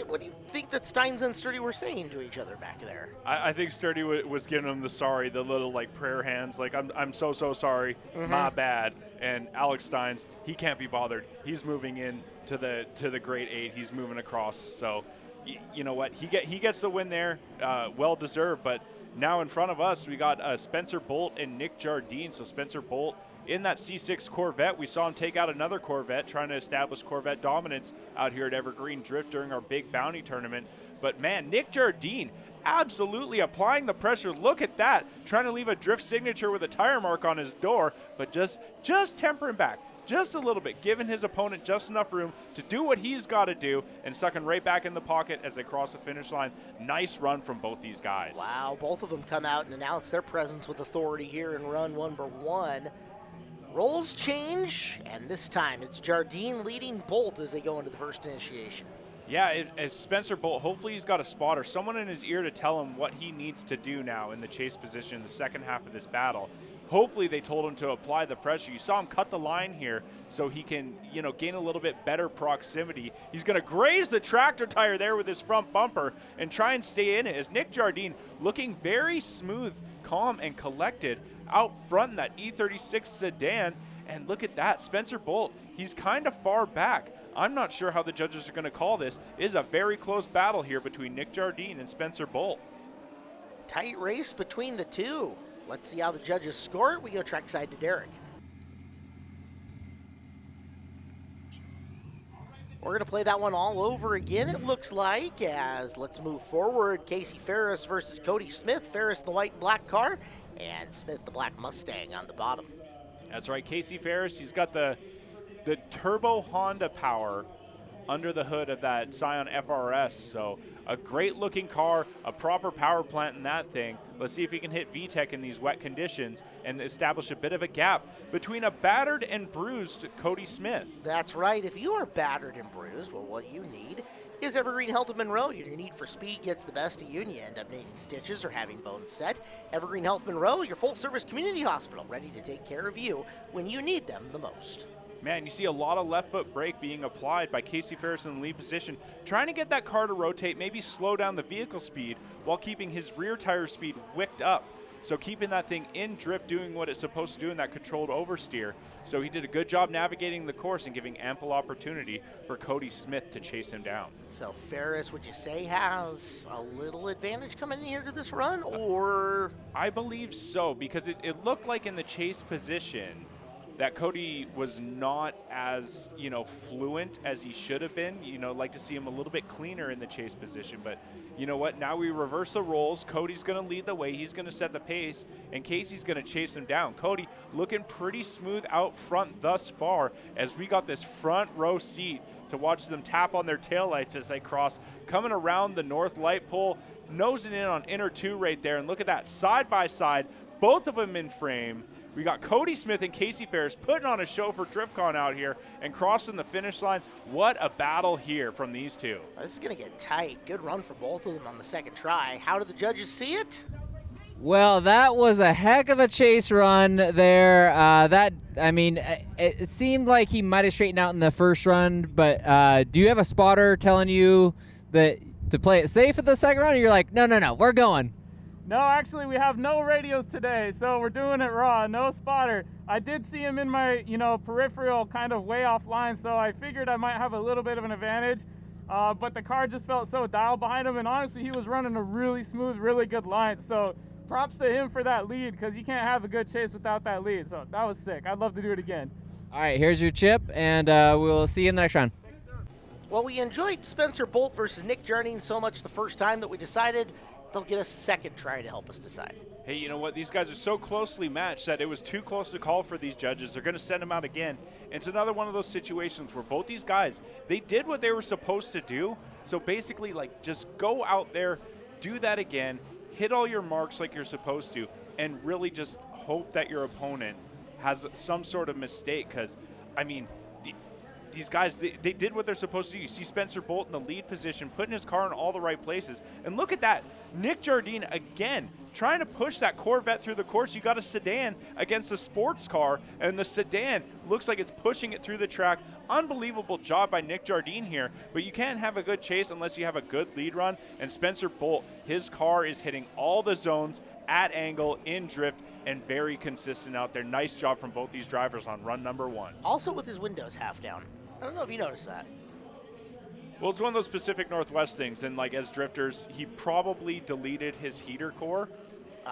What do you think that Steins and Sturdy were saying to each other back there? I think Sturdy was giving him the little like prayer hands, like I'm so sorry, my bad. And Alex Steins, he can't be bothered. He's moving in to the grade 8. He's moving across. So you know what? He gets the win there, well deserved. But now in front of us, we got Spencer Bolt and Nick Jardine. So Spencer Bolt in that C6 Corvette. We saw him take out another Corvette, trying to establish Corvette dominance out here at Evergreen Drift during our big bounty tournament. But man, Nick Jardine absolutely applying the pressure. Look at that, trying to leave a drift signature with a tire mark on his door, but just tempering back just a little bit, giving his opponent just enough room to do what he's got to do, and sucking right back in the pocket as they cross the finish line. Nice run from both these guys. Wow, both of them come out and announce their presence with authority here in run number 1. Roles change, and this time it's Jardine leading Bolt as they go into the first initiation. Yeah, if Spencer Bolt, hopefully he's got a spotter, someone in his ear to tell him what he needs to do now in the chase position in the second half of this battle. Hopefully they told him to apply the pressure. You saw him cut the line here so he can, gain a little bit better proximity. He's going to graze the tractor tire there with his front bumper and try and stay in it as Nick Jardine looking very smooth, calm, and collected out front in that E36 sedan. And look at that, Spencer Bolt, he's kind of far back. I'm not sure how the judges are going to call this. It is a very close battle here between Nick Jardine and Spencer Bolt. Tight race between the two. Let's see how the judges score it. We go trackside to Derek. We're going to play that one all over again, it looks like, as let's move forward. Casey Ferris versus Cody Smith. Ferris in the white and black car, and Smith the black Mustang on the bottom. That's right, Casey Ferris, he's got the turbo Honda power under the hood of that Scion FRS. So a great looking car, a proper power plant in that thing. Let's see if he can hit VTEC in these wet conditions and establish a bit of a gap between a battered and bruised Cody Smith. That's right. If you are battered and bruised, well, what you need is Evergreen Health of Monroe. Your need for speed gets the best of you, and you end up needing stitches or having bones set. Evergreen Health Monroe, your full-service community hospital, ready to take care of you when you need them the most. Man, you see a lot of left foot brake being applied by Casey Ferris in the lead position, trying to get that car to rotate, maybe slow down the vehicle speed while keeping his rear tire speed wicked up. So keeping that thing in drift, doing what it's supposed to do in that controlled oversteer. So he did a good job navigating the course and giving ample opportunity for Cody Smith to chase him down. So Ferris, would you say, has a little advantage coming in here to this run, or? I believe so, because it looked like in the chase position that Cody was not as, fluent as he should have been. Like to see him a little bit cleaner in the chase position. But you know what? Now we reverse the roles. Cody's going to lead the way. He's going to set the pace, and Casey's going to chase him down. Cody looking pretty smooth out front thus far as we got this front row seat to watch them tap on their taillights as they cross, coming around the north light pole, nosing in on inner 2 right there. And look at that, side by side, both of them in frame. We got Cody Smith and Casey Ferris putting on a show for Driftcon out here and crossing the finish line. What a battle here from these two. This is going to get tight. Good run for both of them on the second try. How did the judges see it? Well, that was a heck of a chase run there. It seemed like he might have straightened out in the first run, but do you have a spotter telling you that to play it safe at the second run, or you're like, no, we're going? No, actually, we have no radios today, so we're doing it raw, no spotter. I did see him in my, peripheral kind of way offline, so I figured I might have a little bit of an advantage. But the car just felt so dialed behind him, and honestly, he was running a really smooth, really good line. So props to him for that lead, because you can't have a good chase without that lead. So that was sick. I'd love to do it again. All right, here's your chip, and we'll see you in the next round. Well, we enjoyed Spencer Bolt versus Nick Jardine so much the first time that we decided they'll get a second try to help us decide. Hey, you know what? These guys are so closely matched that it was too close to call for these judges. They're going to send them out again. It's another one of those situations where both these guys, they did what they were supposed to do. So basically, just go out there, do that again, hit all your marks like you're supposed to, and really just hope that your opponent has some sort of mistake. Because, these guys, they did what they're supposed to do. You see Spencer Bolt in the lead position, putting his car in all the right places. And look at that. Nick Jardine, again, trying to push that Corvette through the course. You got a sedan against a sports car, and the sedan looks like it's pushing it through the track. Unbelievable job by Nick Jardine here, but you can't have a good chase unless you have a good lead run. And Spencer Bolt, his car is hitting all the zones at angle, in drift, and very consistent out there. Nice job from both these drivers on run number 1. Also with his windows half down. I don't know if you noticed that. Well, it's one of those Pacific Northwest things, and as drifters, he probably deleted his heater core,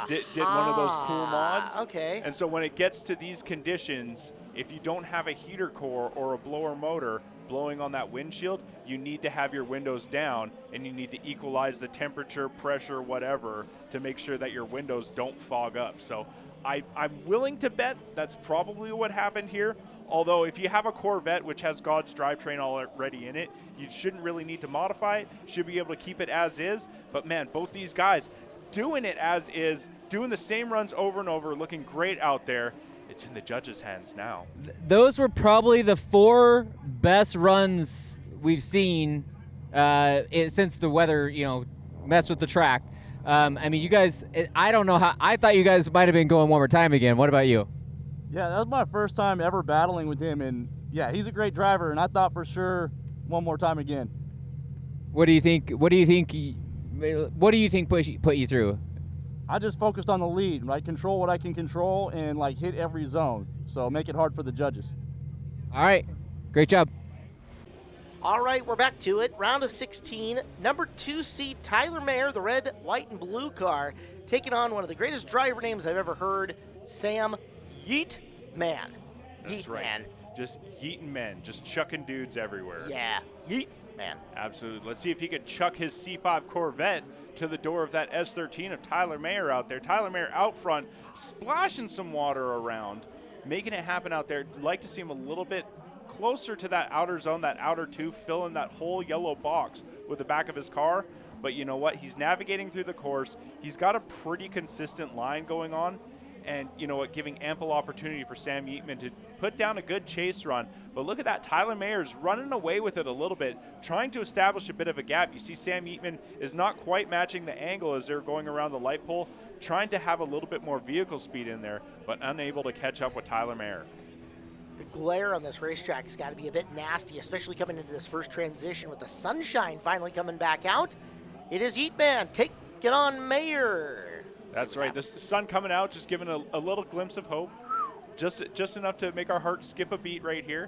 did one of those cool mods. Okay. And so when it gets to these conditions, if you don't have a heater core or a blower motor blowing on that windshield, you need to have your windows down, and you need to equalize the temperature, pressure, whatever, to make sure that your windows don't fog up. So I'm willing to bet that's probably what happened here. Although if you have a Corvette which has God's drivetrain already in it, you shouldn't really need to modify it. Should be able to keep it as is. But man, both these guys doing it as is, doing the same runs over and over, looking great out there. It's in the judges' hands now. Those were probably the 4 best runs we've seen since the weather, messed with the track. You guys, I don't know how. I thought you guys might have been going one more time again. What about you? Yeah, that was my first time ever battling with him, and yeah, he's a great driver, and I thought for sure one more time again. What do you think? What do you think put you through? I just focused on the lead, right? Control what I can control and hit every zone. So make it hard for the judges. All right, great job. All right, we're back to it. Round of 16. Number 2 seed Tyler Mayer, the red, white, and blue car, taking on one of the greatest driver names I've ever heard, Sam Yeetman. That's right. Just yeeting men, just chucking dudes everywhere. Yeah, Yeetman. Absolutely. Let's see if he could chuck his C5 Corvette to the door of that S13 of Tyler Mayer out there. Tyler Mayer out front, splashing some water around, making it happen out there. Like to see him a little bit closer to that outer zone, that outer 2, filling that whole yellow box with the back of his car. But you know what? He's navigating through the course. He's got a pretty consistent line going on. And you know what, giving ample opportunity for Sam Yeetman to put down a good chase run. But look at that, Tyler Mayer's running away with it a little bit, trying to establish a bit of a gap. You see Sam Yeetman is not quite matching the angle as they're going around the light pole, trying to have a little bit more vehicle speed in there, but unable to catch up with Tyler Mayer. The glare on this racetrack has got to be a bit nasty, especially coming into this first transition with the sunshine finally coming back out. It is Yeetman taking on Mayer. That's right. The sun coming out, just giving a little glimpse of hope. Just enough to make our hearts skip a beat right here.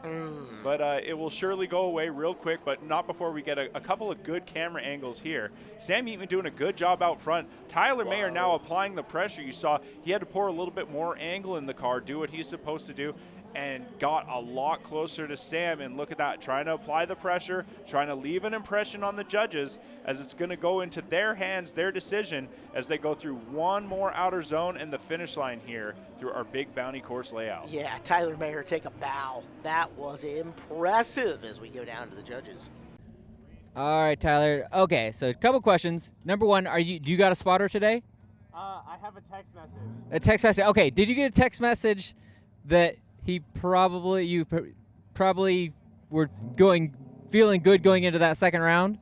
But it will surely go away real quick, but not before we get a couple of good camera angles here. Sam Yeetman doing a good job out front. Tyler Mayer now applying the pressure. You saw he had to pour a little bit more angle in the car, do what he's supposed to do. and got a lot closer to Sam. And look at that, trying to apply the pressure, trying to leave an impression on the judges, as it's going to go into their hands, their decision, as they go through one more outer zone and the finish line here through our big bounty course layout. Yeah, Tyler Mayer take a bow. That was impressive as we go down to the judges. All right, Tyler. Okay, so a couple questions. Number one, do you got a spotter today? I have a text message. A text message. Okay, did you get a text message that you probably were feeling good going into that second round?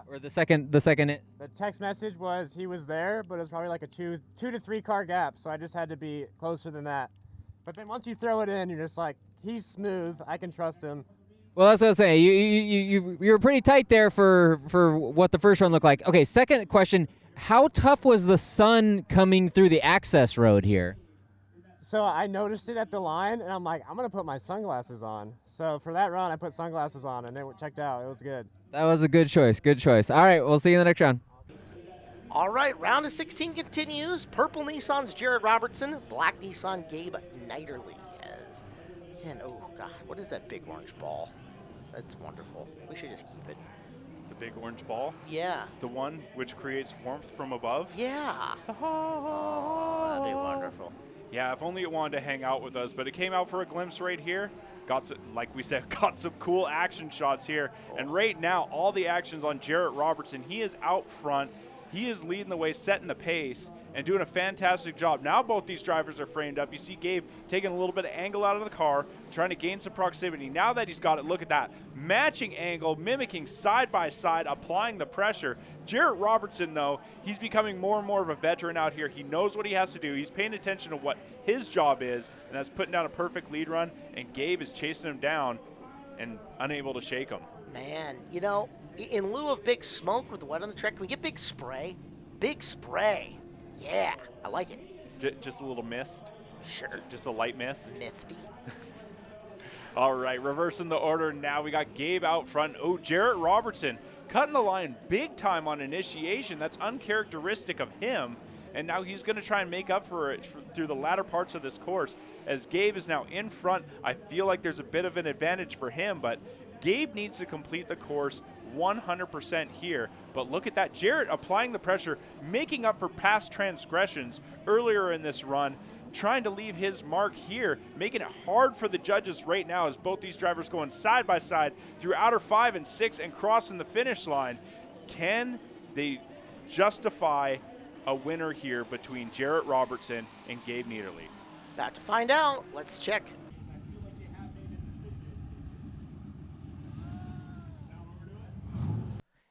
Or the second The text message was he was there, but it was probably like a two to 3 car gap, so I just had to be closer than that. But then once you throw it in, you're just like, he's smooth, I can trust him. Well, that's what I was saying. You were pretty tight there for what the first run looked like. Okay, second question, how tough was the sun coming through the access road here? So I noticed it at the line, and I'm like, I'm going to put my sunglasses on. So for that run, I put sunglasses on, and it checked out. It was good. That was a good choice. Good choice. All right, we'll see you in the next round. All right, round of 16 continues. Purple Nissan's Jarrett Robertson, black Nissan Gabe Nerly. Oh, God, what is that big orange ball? That's wonderful. We should just keep it. The big orange ball? Yeah. The one which creates warmth from above? Yeah. Oh, that'd be wonderful. Yeah, if only it wanted to hang out with us, but it came out for a glimpse right here. Got some, like we said, got some cool action shots here. And right now, all the action's on Jarrett Robertson. He is out front. He is leading the way, setting the pace, and doing a fantastic job. Now both these drivers are framed up. You see Gabe taking a little bit of angle out of the car, trying to gain some proximity. Now that he's got it, look at that. Matching angle, mimicking side by side, applying the pressure. Jarrett Robertson, though, he's becoming more and more of a veteran out here. He knows what he has to do. He's paying attention to what his job is, and that's putting down a perfect lead run, and Gabe is chasing him down and unable to shake him. Man, you know, in lieu of big smoke with the wet on the track, can we get big spray? Big spray. Yeah, I like it. Just a little mist? Sure. Just a light mist? Misty. All right, reversing the order now. We got Gabe out front. Oh, Jarrett Robertson cutting the line big time on initiation. That's uncharacteristic of him. And now he's going to try and make up for it through the latter parts of this course. As Gabe is now in front, I feel like there's a bit of an advantage for him, but Gabe needs to complete the course 100% here. But look at that. Jarrett applying the pressure, making up for past transgressions earlier in this run, trying to leave his mark here, making it hard for the judges right now as both these drivers going side by side through outer 5 and 6 and crossing the finish line. Can they justify a winner here between Jarrett Robertson and Gabe Nerly? About to find out. Let's check.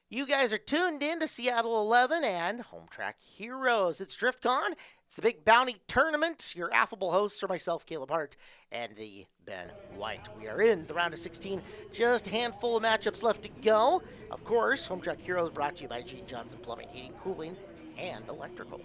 You guys are tuned in to Seattle 11 and Home Track Heroes. It's Driftcon. It's the big bounty tournament. Your affable hosts are myself, Caleb Hart, and the Ben White. We are in the round of 16. Just a handful of matchups left to go. Of course, Home Track Heroes brought to you by Gene Johnson Plumbing, Heating, Cooling, and Electrical.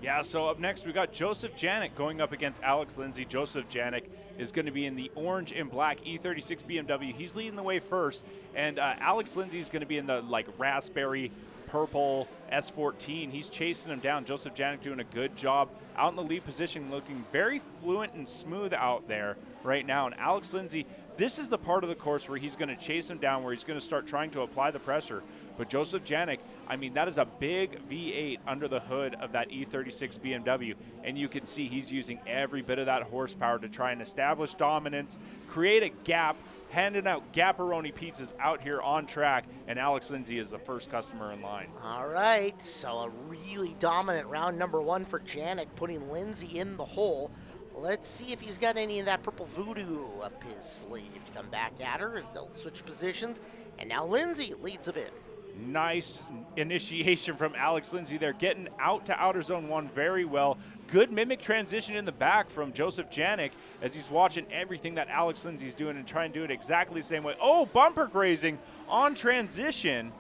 Yeah, so up next we got Joseph Janik going up against Alex Lindsay. Joseph Janik is going to be in the orange and black E36 BMW. He's leading the way first, and Alex Lindsay is going to be in the raspberry purple S14. He's chasing him down. Joseph Janik doing a good job out in the lead position, looking very fluent and smooth out there right now. And Alex Lindsay, this is the part of the course where he's going to chase him down, where he's going to start trying to apply the pressure. But Joseph Janik, I mean, that is a big V8 under the hood of that E36 BMW, and you can see he's using every bit of that horsepower to try and establish dominance, create a gap, handing out Gapperoni pizzas out here on track, and Alex Lindsay is the first customer in line. All right, so a really dominant round number one for Janik, putting Lindsay in the hole. Let's see if he's got any of that purple voodoo up his sleeve to come back at her as they'll switch positions, and now Lindsay leads a bit. Nice initiation from Alex Lindsay there, getting out to outer zone 1 very well. Good mimic transition in the back from Joseph Janik as he's watching everything that Alex Lindsay's doing and trying to do it exactly the same way. Oh, bumper grazing on transition.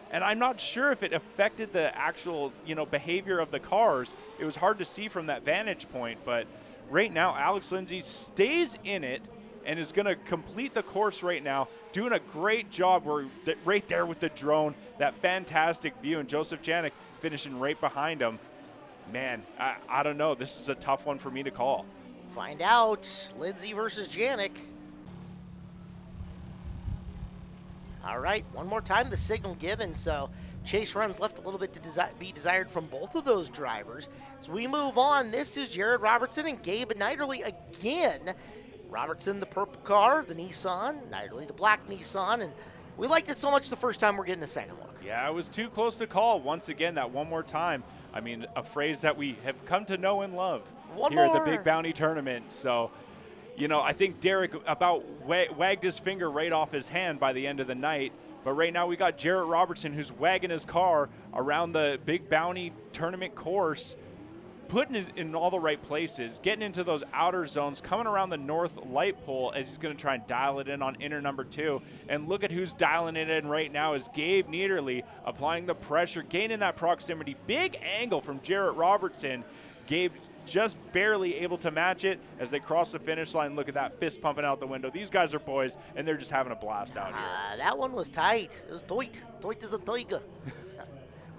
And I'm not sure if it affected the actual, behavior of the cars. It was hard to see from that vantage point, but right now Alex Lindsay stays in it and is going to complete the course right now, doing a great job right there with the drone, that fantastic view, and Joseph Janik finishing right behind him. Man, I don't know. This is a tough one for me to call. Find out. Lindsay versus Janik. All right, one more time the signal given, so chase runs left a little bit to be desired from both of those drivers. As we move on, this is Jarrett Robertson and Gabe Nerly again. Robertson, the purple car, the Nissan, Nerly, the black Nissan, and we liked it so much the first time we're getting a second look. Yeah, it was too close to call. Once again, that one more time. I mean, a phrase that we have come to know and love here at the Big Bounty Tournament. So, you know, I think Derek about wagged his finger right off his hand by the end of the night. But right now we got Jarrett Robertson who's wagging his car around the Big Bounty Tournament course, putting it in all the right places, getting into those outer zones, coming around the north light pole as he's going to try and dial it in on inner number 2. And look at who's dialing it in right now is Gabe Nerly, applying the pressure, gaining that proximity. Big angle from Jarrett Robertson. Gabe just barely able to match it as they cross the finish line. Look at that fist pumping out the window. These guys are boys, and they're just having a blast out here. That one was tight. It was tight. Tight as a tiger.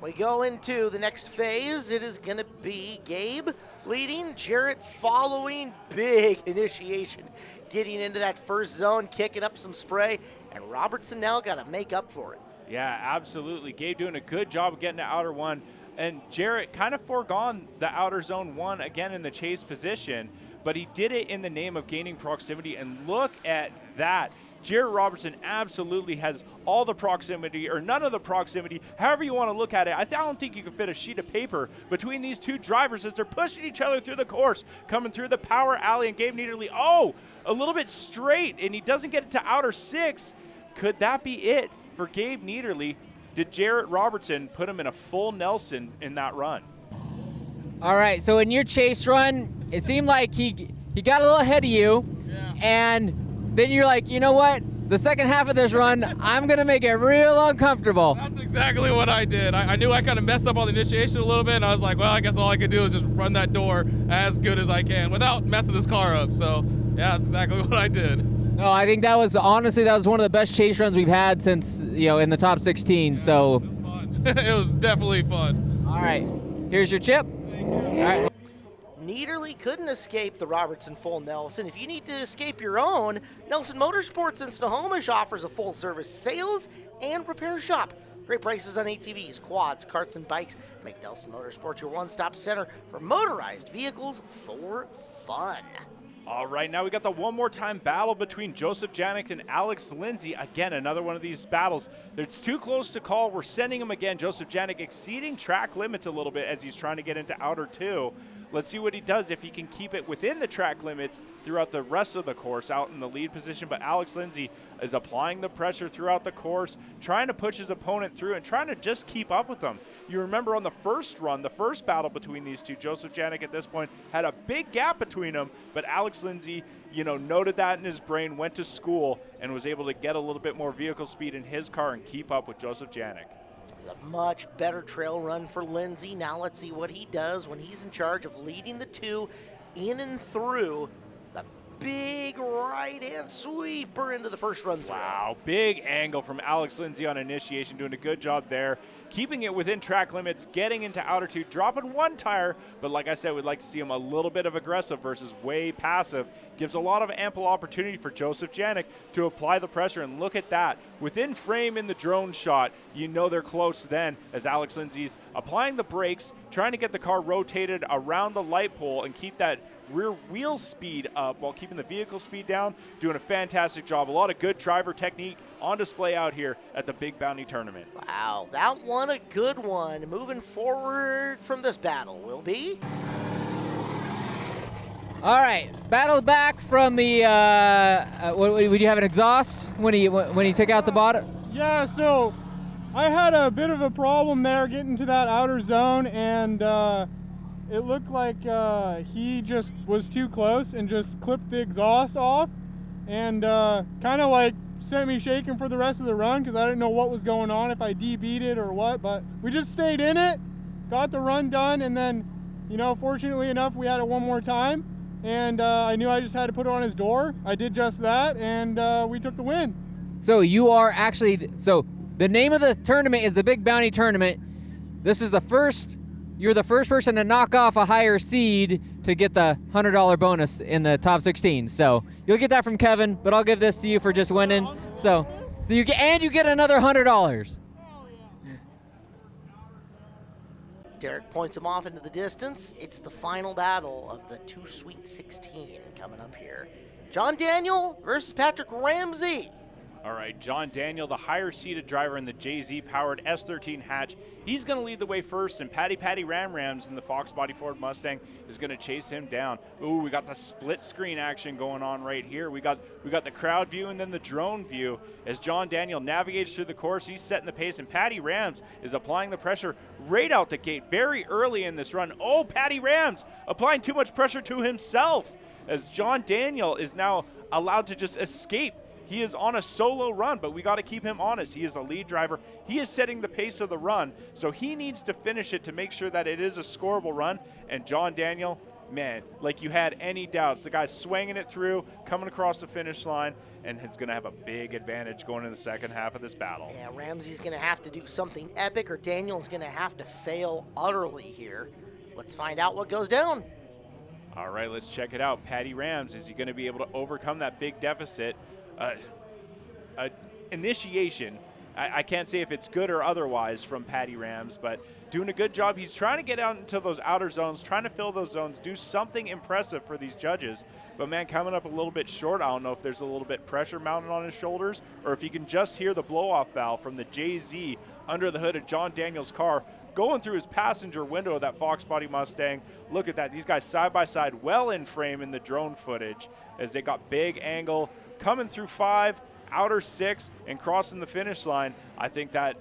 We go into the next phase. It is going to be Gabe leading, Jarrett following. Big initiation, getting into that first zone, kicking up some spray, and Robertson now got to make up for it. Yeah, absolutely. Gabe doing a good job of getting to outer 1. And Jarrett kind of foregone the outer zone 1 again in the chase position, but he did it in the name of gaining proximity. And look at that. Jarrett Robertson absolutely has all the proximity, or none of the proximity, however you want to look at it. I don't think you can fit a sheet of paper between these two drivers as they're pushing each other through the course, coming through the power alley, and Gabe Nerly, a little bit straight, and he doesn't get it to outer 6. Could that be it for Gabe Nerly? Did Jarrett Robertson put him in a full Nelson in that run? All right, so in your chase run, it seemed like he got a little ahead of you, and then you're like, you know what? The second half of this run, I'm going to make it real uncomfortable. That's exactly what I did. I knew I kind of messed up on the initiation a little bit, and I was like, well, I guess all I could do is just run that door as good as I can without messing this car up. So, yeah, that's exactly what I did. No, I think that was one of the best chase runs we've had since, in the top 16. Yeah, so it was fun. It was definitely fun. All right, here's your chip. All right. Nerly couldn't escape the Robertson full Nelson. If you need to escape your own, Nelson Motorsports in Snohomish offers a full-service sales and repair shop. Great prices on ATVs, quads, carts, and bikes. Make Nelson Motorsports your one-stop center for motorized vehicles for fun. All right, now we got the one more time battle between Joseph Janik and Alex Lindsay. Again, another one of these battles. It's too close to call. We're sending him again. Joseph Janik exceeding track limits a little bit as he's trying to get into outer 2. Let's see what he does if he can keep it within the track limits throughout the rest of the course out in the lead position. But Alex Lindsay is applying the pressure throughout the course, trying to push his opponent through and trying to just keep up with them. You remember on the first run, the first battle between these two, Joseph Janik at this point had a big gap between them, but Alex Lindsay, noted that in his brain, went to school, and was able to get a little bit more vehicle speed in his car and keep up with Joseph Janik. A much better trail run for Lindsay. Now let's see what he does when he's in charge of leading the 2 in and through the big right-hand sweeper into the first run through. Wow, big angle from Alex Lindsay on initiation, doing a good job there. Keeping it within track limits, getting into outer 2, dropping 1 tire, but like I said, we'd like to see him a little bit of aggressive versus way passive. Gives a lot of ample opportunity for Joseph Janik to apply the pressure, and look at that. Within frame in the drone shot, they're close then as Alex Lindsay's applying the brakes, trying to get the car rotated around the light pole and keep that rear wheel speed up while keeping the vehicle speed down. Doing a fantastic job. A lot of good driver technique on display out here at the Big Bounty Tournament. Wow, that one a good one. Moving forward from this battle will be... All right, battle back from the. Would you have an exhaust when he took out the bottom? Yeah, so I had a bit of a problem there getting to that outer zone, and it looked like he just was too close and just clipped the exhaust off, and kind of like sent me shaking for the rest of the run because I didn't know what was going on, if I DB'd it or what. But we just stayed in it, got the run done, and then, fortunately enough, we had it one more time. And I knew I just had to put it on his door. I did just that, and we took the win. So you are actually, the name of the tournament is the Big Bounty Tournament. This is you're the first person to knock off a higher seed to get the $100 bonus in the top 16. So you'll get that from Kevin, but I'll give this to you for just winning. So you get another $100. Derek points him off into the distance. It's the final battle of the 2 Sweet 16 coming up here. John Daniel versus Patrick Ramsey. All right, John Daniel, the higher-seated driver in the JZ-powered S13 hatch. He's going to lead the way first, and Patty Rams in the Fox Body Ford Mustang is going to chase him down. Ooh, we got the split screen action going on right here. We got the crowd view and then the drone view as John Daniel navigates through the course. He's setting the pace, and Patty Rams is applying the pressure right out the gate very early in this run. Oh, Patty Rams applying too much pressure to himself as John Daniel is now allowed to just escape. He is on a solo run, but we got to keep him honest. He is the lead driver. He is setting the pace of the run, so he needs to finish it to make sure that it is a scoreable run. And John Daniel, man, like you had any doubts. The guy's swinging it through, coming across the finish line, and is going to have a big advantage going in the second half of this battle. Yeah, Ramsey's going to have to do something epic, or Daniel's going to have to fail utterly here. Let's find out what goes down. All right, let's check it out. Patty Rams, is he going to be able to overcome that big deficit? Initiation, I can't say if it's good or otherwise from Patty Rams, but doing a good job. He's trying to get out into those outer zones, trying to fill those zones, do something impressive for these judges. But, man, coming up a little bit short. I don't know if there's a little bit pressure mounted on his shoulders or if you can just hear the blow-off valve from the JZ under the hood of John Daniel's car going through his passenger window of that Fox Body Mustang. Look at that. These guys side by side, well in frame in the drone footage as they got big angle coming through 5, outer 6, and crossing the finish line. I think that,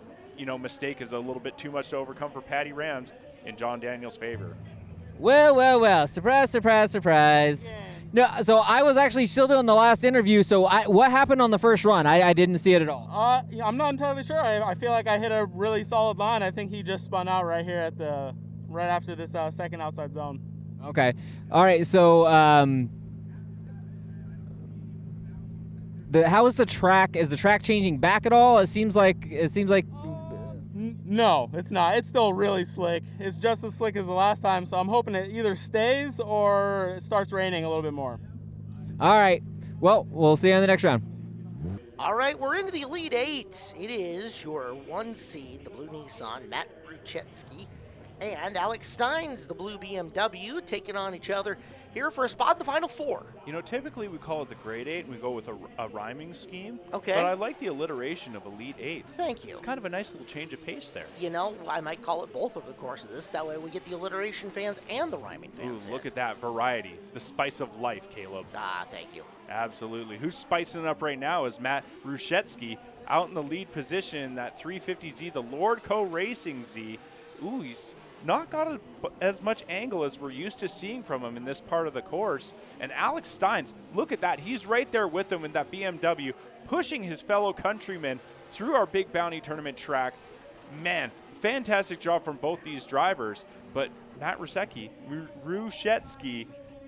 mistake is a little bit too much to overcome for Patty Rams in John Daniel's favor. Well. Surprise, surprise, surprise. Yeah. No, so I was actually still doing the last interview, so what happened on the first run? I didn't see it at all. I'm not entirely sure. I feel like I hit a really solid line. I think he just spun out right here right after this second outside zone. Okay. All right, so how is the track? Is the track changing back at all? It seems like. No, it's not. It's still really slick. It's just as slick as the last time, so I'm hoping it either stays or it starts raining a little bit more. All right. Well, we'll see you in the next round. All right, we're into the Elite 8. It is your 1 seed, the blue Nissan, Matt Rzeki, and Alex Stein's the blue BMW, taking on each other here for a spot in the Final 4. Typically we call it the Grade 8, and we go with a rhyming scheme. Okay. But I like the alliteration of Elite 8. Thank you. It's kind of a nice little change of pace there. I might call it both over the course of this. That way we get the alliteration fans and the rhyming fans. Ooh, look at that variety. The spice of life, Caleb. Thank you. Absolutely. Who's spicing it up right now is Matt Rzeki out in the lead position in that 350Z, the Lord Co-Racing Z. Ooh, he's not got as much angle as we're used to seeing from him in this part of the course. And Alex Steins, look at that. He's right there with him in that BMW, pushing his fellow countrymen through our Big Bounty Tournament track. Man, fantastic job from both these drivers. But Matt Rzeki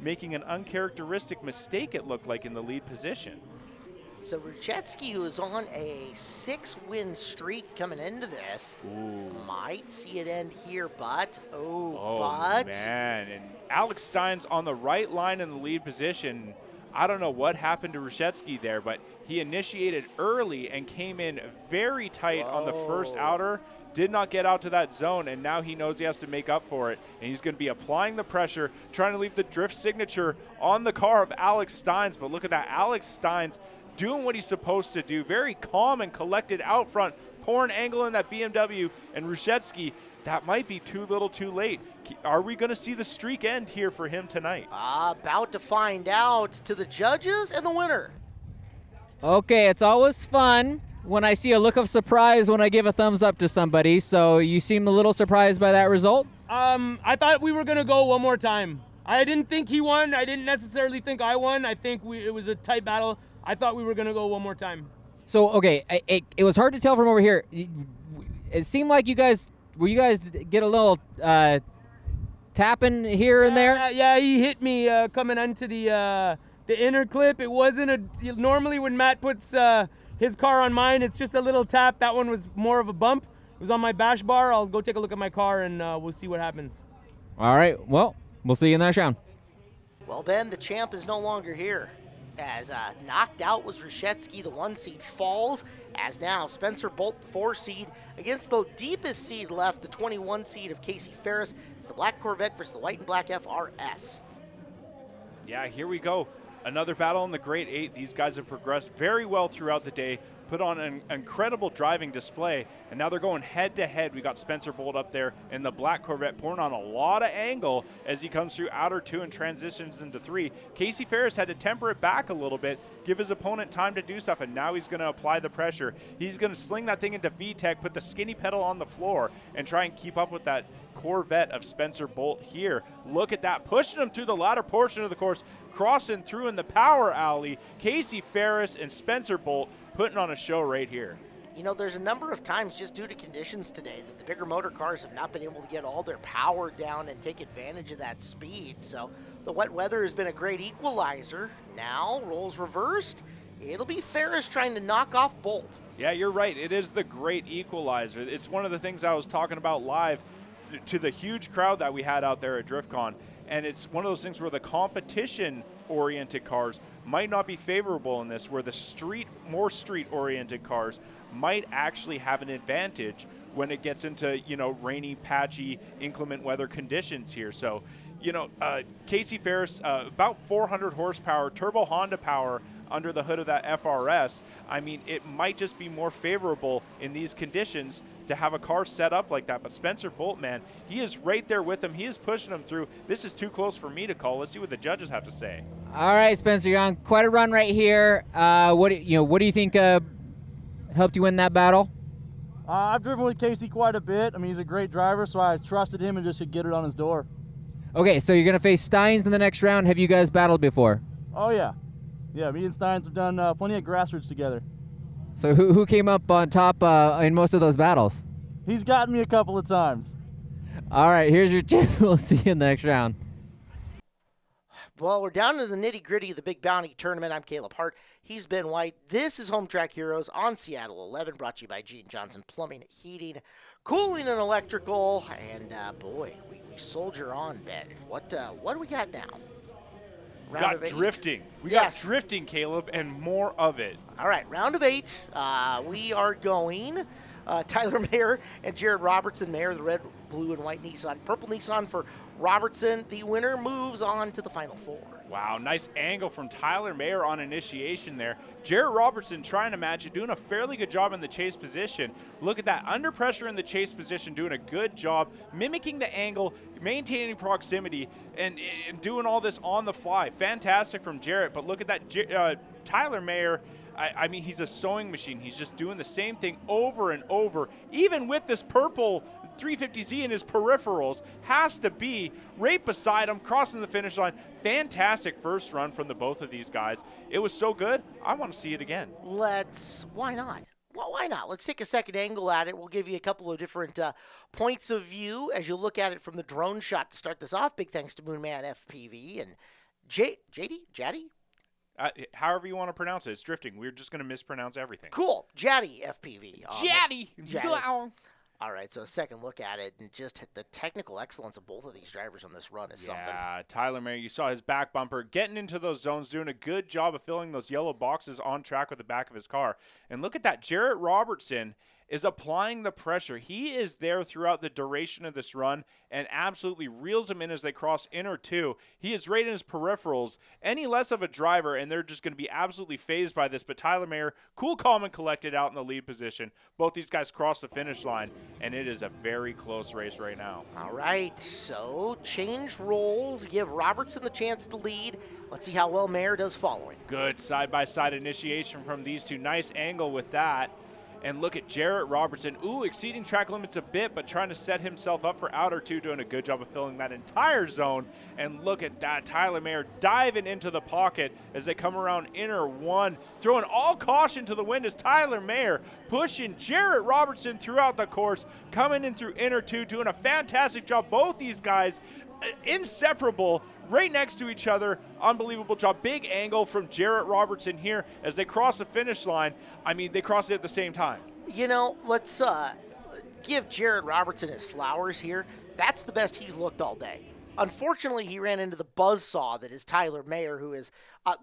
making an uncharacteristic mistake, it looked like, in the lead position. So Rzeki, who is on a 6-win streak coming into this, might see it end here, but, man, and Alex Stein's on the right line in the lead position. I don't know what happened to Rzeki there, but he initiated early and came in very tight on the first outer, did not get out to that zone, and now he knows he has to make up for it, and he's going to be applying the pressure, trying to leave the drift signature on the car of Alex Steins. But look at that, Alex Steins doing what he's supposed to do, very calm and collected out front, pouring angle in that BMW, and Rzeki, that might be too little too late. Are we going to see the streak end here for him tonight? About to find out to the judges and the winner. Okay, it's always fun when I see a look of surprise when I give a thumbs up to somebody, so you seem a little surprised by that result? I thought we were going to go one more time. I didn't think he won. I didn't necessarily think I won. I think it was a tight battle. I thought we were going to go one more time. So, okay, it was hard to tell from over here. It seemed like you guys get a little tapping here and there? Yeah, he hit me coming onto the inner clip. It wasn't normally when Matt puts his car on mine, it's just a little tap. That one was more of a bump. It was on my bash bar. I'll go take a look at my car and we'll see what happens. All right, well, we'll see you in the next round. Well, Ben, the champ is no longer here. As knocked out was Rzeki, the 1 seed falls, as now Spencer Bolt, the 4 seed, against the deepest seed left, the 21 seed of Casey Ferris. It's the Black Corvette versus the White and Black FRS. Yeah, here we go. Another battle in the Great 8. These guys have progressed very well throughout the day, put on an incredible driving display, and now they're going head-to-head. We got Spencer Bolt up there in the Black Corvette pouring on a lot of angle as he comes through outer 2 and transitions into 3. Casey Ferris had to temper it back a little bit, give his opponent time to do stuff, and now he's going to apply the pressure. He's going to sling that thing into VTEC, put the skinny pedal on the floor, and try and keep up with that Corvette of Spencer Bolt here. Look at that, pushing him through the latter portion of the course, crossing through in the power alley. Casey Ferris and Spencer Bolt putting on a show right here. You know, there's a number of times just due to conditions today that the bigger motor cars have not been able to get all their power down and take advantage of that speed. So the wet weather has been a great equalizer. Now, roles reversed. It'll be Ferris trying to knock off Bolt. Yeah, you're right. It is the great equalizer. It's one of the things I was talking about live to the huge crowd that we had out there at Driftcon. And it's one of those things where the competition-oriented cars might not be favorable in this, where the more street-oriented cars might actually have an advantage when it gets into, rainy, patchy, inclement weather conditions here. So, Casey Ferris, about 400 horsepower, turbo Honda power under the hood of that FRS. I mean, it might just be more favorable in these conditions to have a car set up like that. But Spencer Bolt, man, he is right there with him. He is pushing him through. This is too close for me to call. Let's see what the judges have to say. All right, Spencer, you're on quite a run right here. What do you think helped you win that battle? I've driven with Casey quite a bit. I mean, he's a great driver, so I trusted him and just could get it on his door. Okay, so you're going to face Steins in the next round. Have you guys battled before? Oh, yeah. Yeah, me and Steins have done plenty of grassroots together. So who came up on top in most of those battles? He's gotten me a couple of times. All right, here's your chip. We'll see you in the next round. Well, we're down to the nitty-gritty of the Big Bounty Tournament. I'm Caleb Hart. He's Ben White. This is Home Track Heroes on Seattle 11, brought to you by Gene Johnson Plumbing, Heating, Cooling, and Electrical. And, boy, we soldier on, Ben. What do we got now? We got drifting. We got drifting, Caleb, and more of it. All right, round of 8. We are going Tyler Mayer and Jarrett Robertson. Mayer, the red, blue, and white Nissan. Purple Nissan for Robertson. The winner moves on to the Final 4. Wow, nice angle from Tyler Mayer on initiation there. Jarrett Robertson trying to match it, doing a fairly good job in the chase position. Look at that, under pressure in the chase position, doing a good job, mimicking the angle, maintaining proximity, and doing all this on the fly. Fantastic from Jarrett, but look at that, Tyler Mayer. I mean, he's a sewing machine. He's just doing the same thing over and over. Even with this purple 350Z in his peripherals, has to be right beside him, crossing the finish line. Fantastic first run from the both of these guys. It was so good, I want to see it again. Why not? Well, why not? Let's take a second angle at it. We'll give you a couple of different points of view as you look at it from the drone shot to start this off. Big thanks to Moonman FPV and Jaddy? However you want to pronounce it. It's drifting. We're just going to mispronounce everything. Cool. Jaddy FPV. Jaddy. All right, so a second look at it, and just the technical excellence of both of these drivers on this run is something. Yeah, Tyler Mayer, you saw his back bumper getting into those zones, doing a good job of filling those yellow boxes on track with the back of his car. And look at that, Jarrett Robertson is applying the pressure. He is there throughout the duration of this run and absolutely reels him in as they cross inner 2. He is right in his peripherals. Any less of a driver, and they're just going to be absolutely phased by this. But Tyler Mayer, cool, calm, and collected out in the lead position. Both these guys cross the finish line, and it is a very close race right now. All right, so change roles, give Robertson the chance to lead. Let's see how well Mayer does following. Good side-by-side initiation from these two. Nice angle with that. And look at Jarrett Robertson. Ooh, exceeding track limits a bit, but trying to set himself up for outer 2, doing a good job of filling that entire zone. And look at that, Tyler Mayer diving into the pocket as they come around inner 1, throwing all caution to the wind as Tyler Mayer pushing Jarrett Robertson throughout the course, coming in through inner 2, doing a fantastic job. Both these guys inseparable, right next to each other. Unbelievable job. Big angle from Jarrett Robertson here as they cross the finish line. I mean, they crossed it at the same time. You know, let's give Jarrett Robertson his flowers here. That's the best he's looked all day. Unfortunately, he ran into the buzzsaw that is Tyler Mayer, who is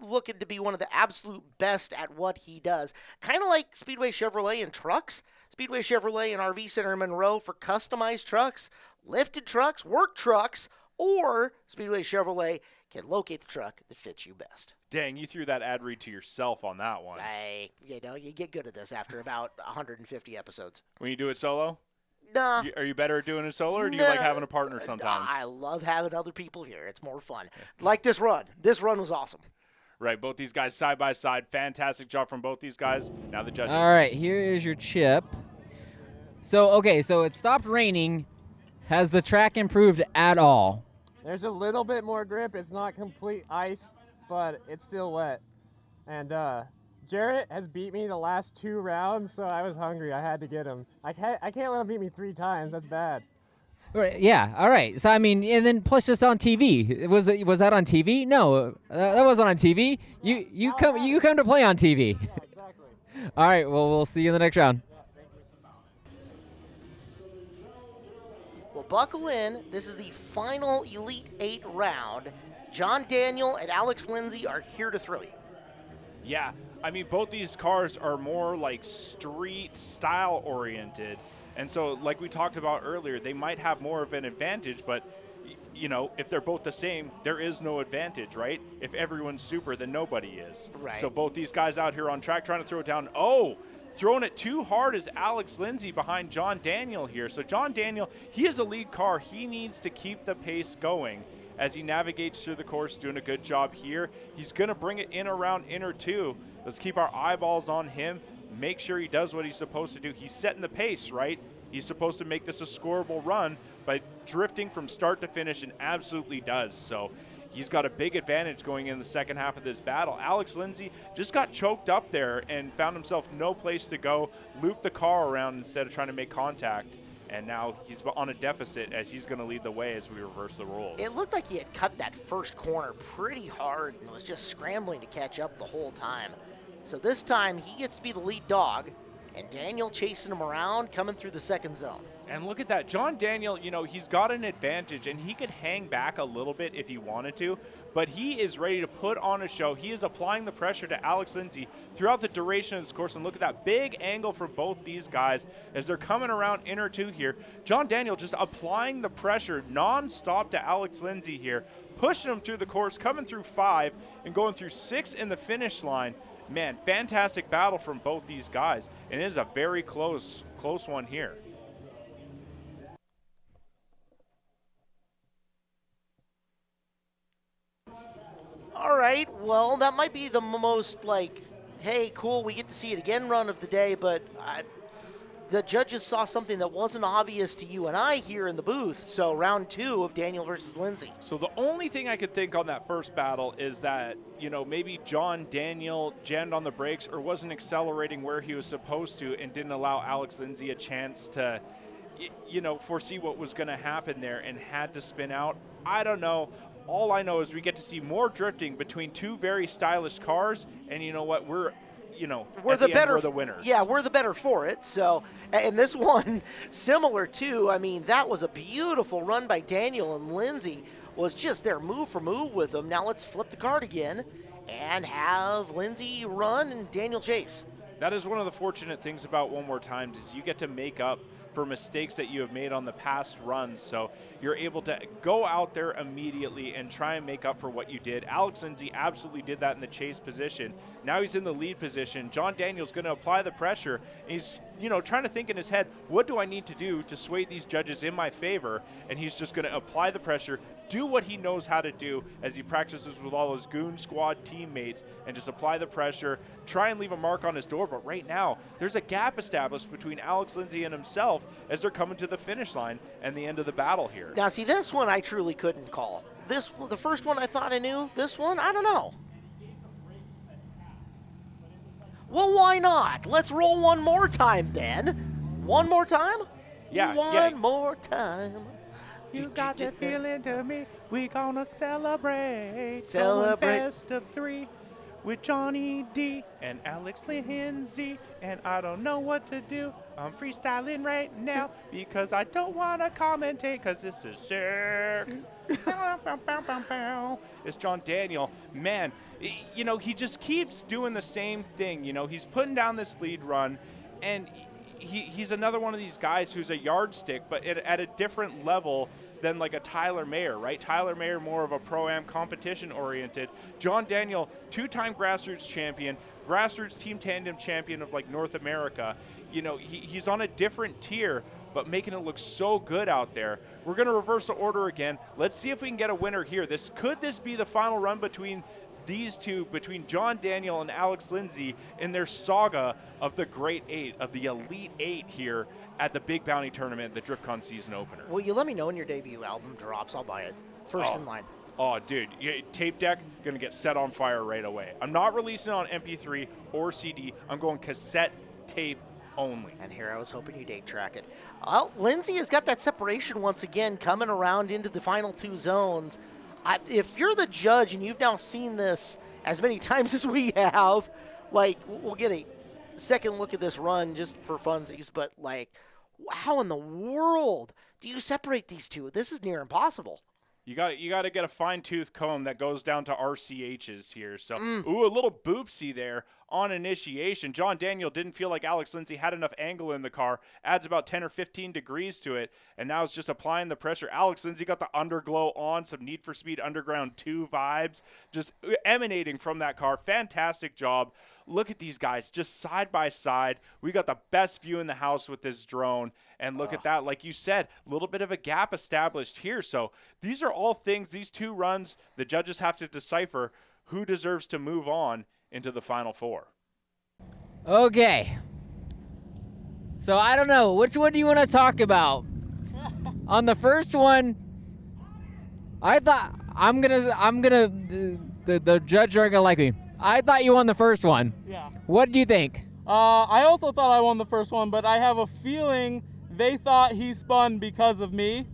looking to be one of the absolute best at what he does. Kind of like Speedway Chevrolet and trucks. Speedway Chevrolet and RV Center in Monroe for customized trucks, lifted trucks, work trucks, or Speedway Chevrolet can locate the truck that fits you best. Dang, you threw that ad read to yourself on that one. You get good at this after about 150 episodes. When you do it solo? Nah. Are you better at doing it solo, or do you like having a partner sometimes? I love having other people here. It's more fun. Like this run. This run was awesome. Right, both these guys side by side. Fantastic job from both these guys. Now the judges. All right, here is your chip. So it stopped raining. Has the track improved at all? There's a little bit more grip. It's not complete ice, but it's still wet. And Jarrett has beat me the last 2 rounds, so I was hungry. I had to get him. I can't let him beat me 3 times. That's bad. Right, yeah, all right. So, I mean, and then plus it's on TV. Was that on TV? No, that wasn't on TV. You come to play on TV. Yeah, exactly. All right, well, we'll see you in the next round. Well, buckle in. This is the final Elite 8 round. John Daniel and Alex Lindsay are here to thrill you. Yeah, I mean, both these cars are more like street style oriented. And so, like we talked about earlier, they might have more of an advantage, but, you know, if they're both the same, there is no advantage, right? If everyone's super, then nobody is. Right. So both these guys out here on track trying to throw it down. Oh, throwing it too hard is Alex Lindsay behind John Daniel here. So John Daniel, he is a lead car. He needs to keep the pace going as he navigates through the course, doing a good job here. He's going to bring it in around inner 2. Let's keep our eyeballs on him. Make sure he does what he's supposed to do. He's setting the pace, right? He's supposed to make this a scoreable run by drifting from start to finish, and absolutely does. So he's got a big advantage going in the second half of this battle. Alex Lindsay just got choked up there and found himself no place to go, looped the car around instead of trying to make contact. And now he's on a deficit as he's going to lead the way as we reverse the rules. It looked like he had cut that first corner pretty hard and was just scrambling to catch up the whole time. So this time he gets to be the lead dog, and Daniel chasing him around, coming through the second zone. And look at that. John Daniel, you know, he's got an advantage, and he could hang back a little bit if he wanted to, but he is ready to put on a show. He is applying the pressure to Alex Lindsay throughout the duration of this course, and look at that big angle for both these guys as they're coming around inner 2 here. John Daniel just applying the pressure nonstop to Alex Lindsay here, pushing him through the course, coming through 5 and going through 6 in the finish line. Man, fantastic battle from both these guys, and it is a very close one here. All right, well, that might be the most, like, hey, cool, we get to see it again run of the day, but the judges saw something that wasn't obvious to you and I here in the booth. So round 2 of Daniel versus Lindsay. So the only thing I could think on that first battle is that, you know, maybe John Daniel jammed on the brakes or wasn't accelerating where he was supposed to and didn't allow Alex Lindsay a chance to, you know, foresee what was going to happen there and had to spin out. I don't know. All I know is we get to see more drifting between 2 very stylish cars, and you know what? We're the winners. Yeah, we're the better for it. So, and this one, similar too. I mean, that was a beautiful run by Daniel, and Lindsay was just there move for move with him. Now let's flip the card again and have Lindsay run and Daniel chase. That is one of the fortunate things about One More Time is you get to make up for mistakes that you have made on the past runs. So you're able to go out there immediately and try and make up for what you did. Alex Lindsay absolutely did that in the chase position. Now he's in the lead position. John Daniel's going to apply the pressure. He's, you know, trying to think in his head, what do I need to do to sway these judges in my favor? And he's just going to apply the pressure, do what he knows how to do as he practices with all his goon squad teammates, and just apply the pressure, try and leave a mark on his door. But right now, there's a gap established between Alex Lindsay and himself as they're coming to the finish line and the end of the battle here. Now, see, this one I truly couldn't call. The first one I thought I knew. This one, I don't know. Well, why not? Let's roll one more time then. One more time? Yeah. One more time. You got that feeling to me. We gonna celebrate. Celebrate. Going best of 3 with Johnny D and Alex Lindsay. And I don't know what to do. I'm freestyling right now because I don't want to commentate because this is sick. It's John Daniel. Man, you know, he just keeps doing the same thing. You know, he's putting down this lead run, and he's another one of these guys who's a yardstick, but at a different level than like a Tyler Mayer, right? Tyler Mayer more of a Pro-Am competition oriented. John Daniel, 2-time grassroots champion, grassroots team tandem champion of like North America. You know, he's on a different tier, but making it look so good out there. We're going to reverse the order again. Let's see if we can get a winner here. Could this be the final run between these two, between John Daniel and Alex Lindsay in their saga of the Great Eight, of the Elite Eight here at the Big Bounty Tournament, the Driftcon season opener? Will you let me know when your debut album drops? I'll buy it. First in line. Oh, dude, tape deck, going to get set on fire right away. I'm not releasing it on MP3 or CD. I'm going cassette tape only. And here I was hoping you'd 8-track it. Well, Lindsay has got that separation once again coming around into the final 2 zones. If you're the judge and you've now seen this as many times as we have, like, we'll get a second look at this run just for funsies, but, like, how in the world do you separate these two? This is near impossible. You got to get a fine-tooth comb that goes down to RCHs here. So, ooh, a little boopsie there on initiation. John Daniel didn't feel like Alex Lindsay had enough angle in the car. Adds about 10 or 15 degrees to it, and now it's just applying the pressure. Alex Lindsay got the underglow on, some Need for Speed Underground 2 vibes just emanating from that car. Fantastic job. Look at these guys just side by side. We got the best view in the house with this drone. And look at that. Like you said, a little bit of a gap established here. So these are all things, these 2 runs, the judges have to decipher who deserves to move on into the Final 4. Okay. So I don't know. Which one do you want to talk about? On the first one, I thought the judge aren't gonna like me. I thought you won the first one. Yeah. What do you think? I also thought I won the first one, but I have a feeling they thought he spun because of me,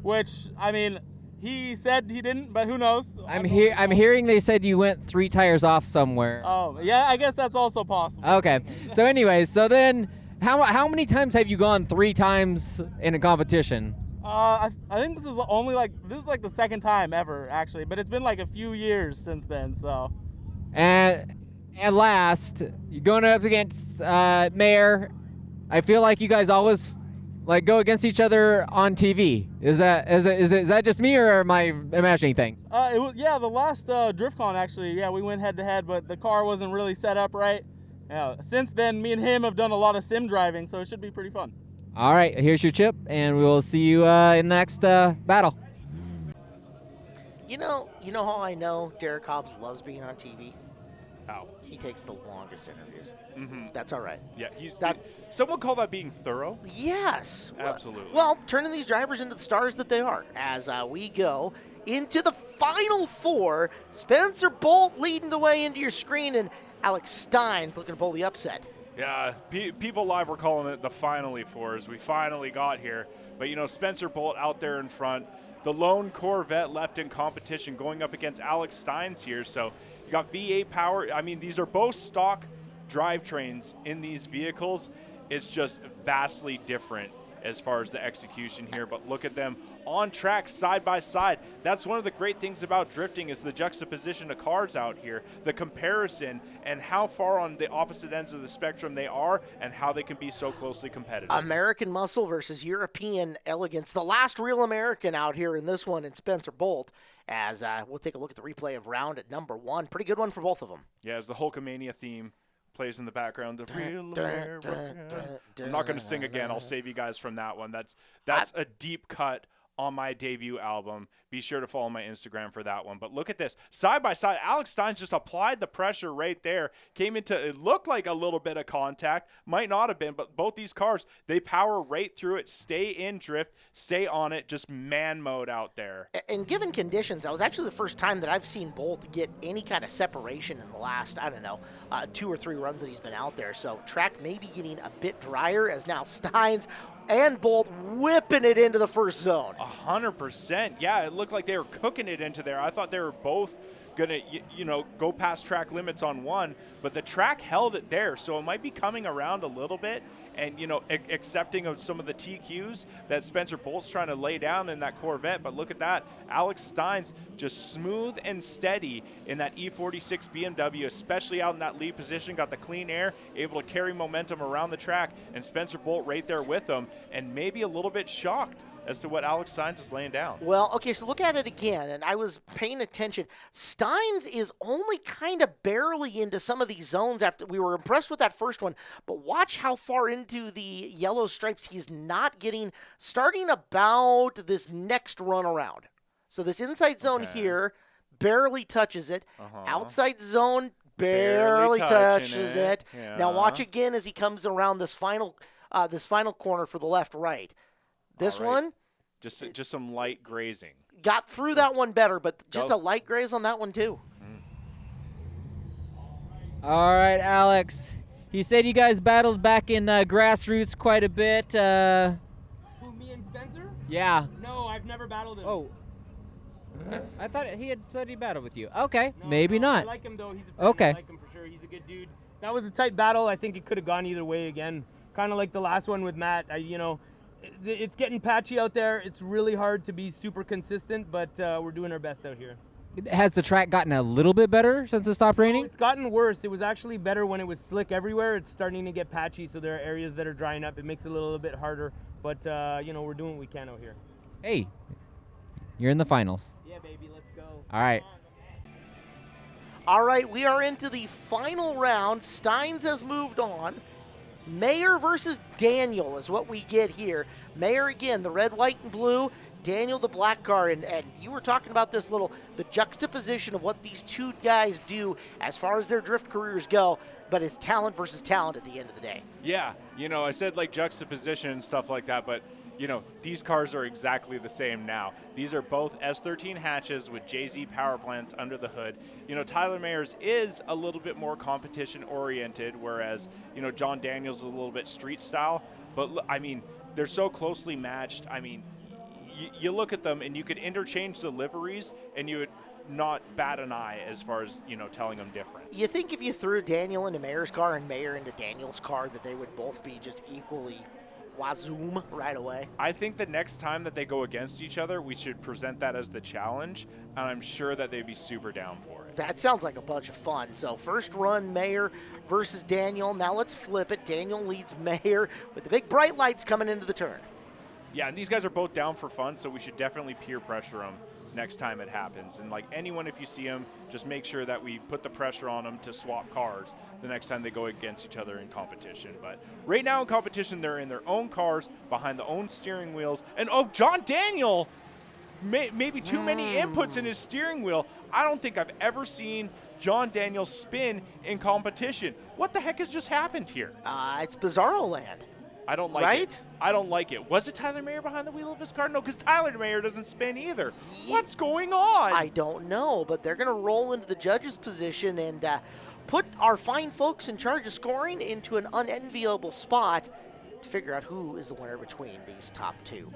which, I mean, he said he didn't, but who knows? I'm hearing they said you went 3 tires off somewhere. Oh, yeah, I guess that's also possible. Okay. So anyways, so then how many times have you gone 3 times in a competition? I think this is like the second time ever, actually, but it's been like a few years since then, so. And last, you're going up against Mayer. I feel like you guys always like go against each other on TV. Is that just me, or am I imagining things? The last Driftcon actually, we went head to head, but the car wasn't really set up right. Since then, me and him have done a lot of sim driving, so it should be pretty fun. All right, here's your chip, and we will see you in the next battle. You know how I know Derek Hobbs loves being on TV? How? He takes the longest interviews. Mm-hmm. That's all right. Yeah, someone call that being thorough? Yes. Absolutely. Well, turning these drivers into the stars that they are as we go into the Final 4. Spencer Bolt leading the way into your screen, and Alex Stein's looking to pull the upset. Yeah, people live were calling it the finally 4s. We finally got here. But, Spencer Bolt out there in front. The lone Corvette left in competition going up against Alex Stein's here. So you got V8 power. I mean, these are both stock drivetrains in these vehicles. It's just vastly different as far as the execution here. But look at them on track side by side. That's one of the great things about drifting is the juxtaposition of cars out here, the comparison and how far on the opposite ends of the spectrum they are and how they can be so closely competitive. American muscle versus European elegance. The last real American out here in this one in Spencer Bolt, as we'll take a look at the replay of round at number 1. Pretty good one for both of them. Yeah, as the Hulkamania theme plays in the background. I'm not going to sing again. I'll save you guys from that one. That's a deep cut on my debut album. Be sure to follow my Instagram for that one. But look at this. Side by side, Alex Stein's just applied the pressure right there. Came into, it looked like a little bit of contact. Might not have been, but both these cars, they power right through it, stay in drift, stay on it, just man mode out there. And given conditions, that was actually the first time that I've seen Bolt get any kind of separation in the last, 2 or 3 runs that he's been out there. So track may be getting a bit drier as now Stein's and Bolt whipping it into the first zone. 100%. Yeah, it looked like they were cooking it into there. I thought they were both gonna go past track limits on one, but the track held it there, so it might be coming around a little bit and accepting of some of the TQs that Spencer Bolt's trying to lay down in that Corvette. But look at that, Alex Stein's just smooth and steady in that E46 BMW, especially out in that lead position, got the clean air, able to carry momentum around the track, and Spencer Bolt right there with him, and maybe a little bit shocked as to what Alex Steins is laying down. Well, okay, so look at it again, and I was paying attention. Steins is only kind of barely into some of these zones after we were impressed with that first one, but watch how far into the yellow stripes he's not getting, starting about this next run around. So this inside zone here barely touches it. Outside zone barely touches it. Yeah. Now watch again as he comes around this final corner for the left-right. This one, just some light grazing. Got through that one better, but just a light graze on that one too. All right, Alex. He said you guys battled back in grassroots quite a bit. Who, me and Spencer? Yeah. No, I've never battled him. Oh. I thought he had said he battled with you. Okay, No, maybe no, not. I like him though. He's a friend. Okay. I like him for sure. He's a good dude. That was a tight battle. I think it could have gone either way again. Kind of like the last one with Matt. It's getting patchy out there. It's really hard to be super consistent, but we're doing our best out here. Has the track gotten a little bit better since it stopped raining? No, it's gotten worse. It was actually better when it was slick everywhere. It's starting to get patchy, so there are areas that are drying up. It makes it a little bit harder, but we're doing what we can out here. Hey, you're in the finals. Yeah, baby, let's go. All right. All right, we are into the final round. Steins has moved on. Mayer versus Daniel is what we get here. Mayer again, the red, white, and blue. Daniel, the black car, and you were talking about this the juxtaposition of what these two guys do as far as their drift careers go, but it's talent versus talent at the end of the day. Yeah, I said like juxtaposition and stuff like that, but these cars are exactly the same now. These are both S13 hatches with JZ power plants under the hood. Tyler Mayer's is a little bit more competition oriented, whereas, John Daniels is a little bit street style. But, they're so closely matched. You look at them and you could interchange the liveries and you would not bat an eye as far as, telling them different. You think if you threw Daniel into Mayer's car and Mayer into Daniel's car that they would both be just equally wazoom right away? I think the next time that they go against each other, we should present that as the challenge, and I'm sure that they'd be super down for it. That sounds like a bunch of fun. So first run, Mayer versus Daniel. Now let's flip it. Daniel leads Mayer with the big bright lights coming into the turn. Yeah, and these guys are both down for fun, so we should definitely peer pressure them next time it happens. And like anyone, if you see them, just make sure that we put the pressure on them to swap cars the next time they go against each other in competition. But right now in competition, they're in their own cars, behind their own steering wheels. And John Daniel, maybe too many inputs in his steering wheel. I don't think I've ever seen John Daniel spin in competition. What the heck has just happened here? It's Bizarro Land. I don't like it. I don't like it. Was it Tyler Mayer behind the wheel of his car? No, because Tyler Mayer doesn't spin either. What's going on? I don't know, but they're going to roll into the judges' position and put our fine folks in charge of scoring into an unenviable spot to figure out who is the winner between these top two.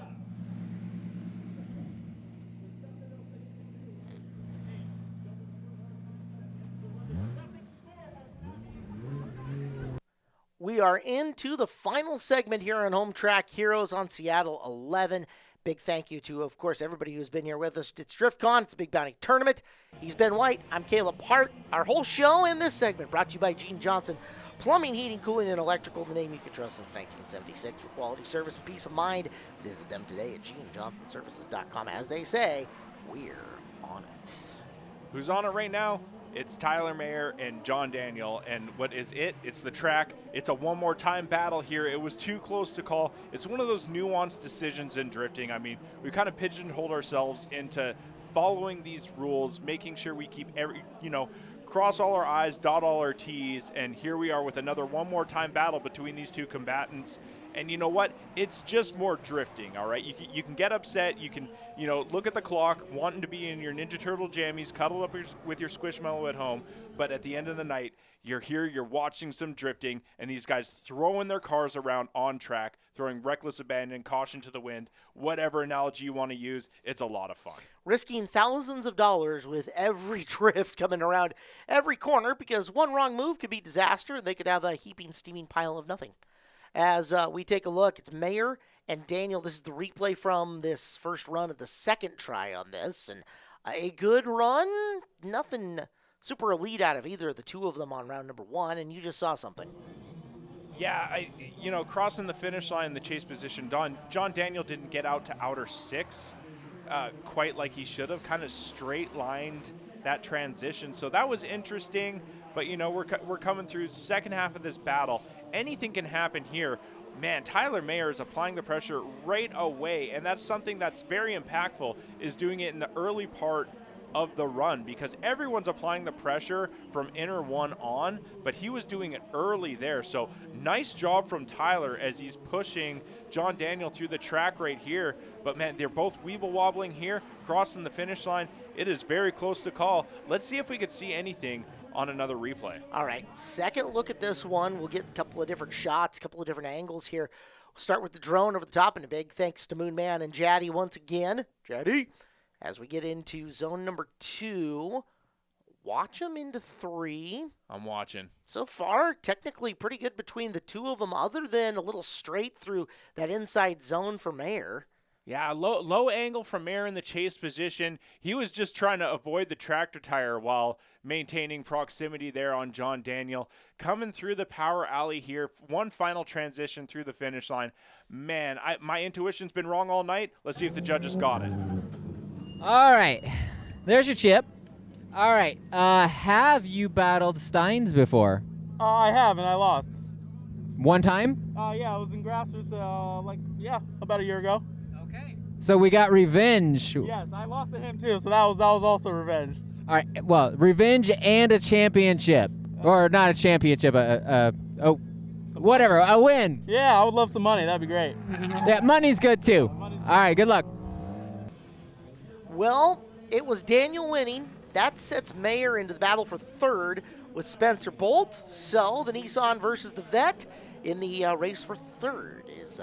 We are into the final segment here on Home Track Heroes on Seattle 11. Big thank you to, of course, everybody who's been here with us. It's Driftcon. It's a big bounty tournament. He's Ben White. I'm Caleb Hart. Our whole show in this segment brought to you by Gene Johnson. Plumbing, heating, cooling, and electrical. The name you can trust since 1976 for quality service and peace of mind. Visit them today at GeneJohnsonServices.com. As they say, we're on it. Who's on it right now? It's Tyler Mayer and John Daniel, and what is it? It's the track. It's a one more time battle here. It was too close to call. It's one of those nuanced decisions in drifting. We kind of pigeonholed ourselves into following these rules, making sure we keep cross all our I's, dot all our T's, and here we are with another one more time battle between these two combatants. And you know what? It's just more drifting, all right? You can get upset. You can, look at the clock, wanting to be in your Ninja Turtle jammies, cuddle up with your Squishmallow at home. But at the end of the night, you're here, you're watching some drifting, and these guys throwing their cars around on track, throwing reckless abandon, caution to the wind, whatever analogy you want to use. It's a lot of fun. Risking thousands of dollars with every drift coming around every corner, because one wrong move could be disaster, and they could have a heaping, steaming pile of nothing. As we take a look, it's Mayer and Daniel. This is the replay from this first run of the second try on this. And a good run, nothing super elite out of either of the two of them on round number one, and you just saw something. Yeah, crossing the finish line, the chase position, John Daniel didn't get out to outer six quite like he should have, kind of straight-lined that transition. So that was interesting, but, we're coming through second half of this battle. Anything can happen here. Man, Tyler Mayer is applying the pressure right away, and that's something that's very impactful, is doing it in the early part of the run, because everyone's applying the pressure from inner one on, but he was doing it early there. So nice job from Tyler as he's pushing John Daniel through the track right here. But man, they're both weeble wobbling here, crossing the finish line. It is very close to call. Let's see if we could see anything on another replay. All right, second look at this one. We'll get a couple of different shots, a couple of different angles here. We'll start with the drone over the top, and a big thanks to Moonman and Jaddy once again. Jaddy. As we get into zone number 2, watch them into 3. I'm watching. So far, technically pretty good between the two of them, other than a little straight through that inside zone for Mayer. Yeah, low angle from Mayer in the chase position. He was just trying to avoid the tractor tire while maintaining proximity there on John Daniel. Coming through the power alley here, one final transition through the finish line. Man, my intuition's been wrong all night. Let's see if the judges got it. All right, there's your chip. All right, have you battled Steins before? I have, and I lost. One time? Yeah, I was in grassroots, about a year ago. Okay. So we got revenge. Yes, I lost to him too, so that was also revenge. All right, well, revenge and a championship, or not a championship, whatever, a win. Yeah, I would love some money. That'd be great. Yeah, money's good too. All right, good luck. Well, it was Daniel winning. That sets Mayer into the battle for third with Spencer Bolt. So the Nissan versus the Vet in the race for third is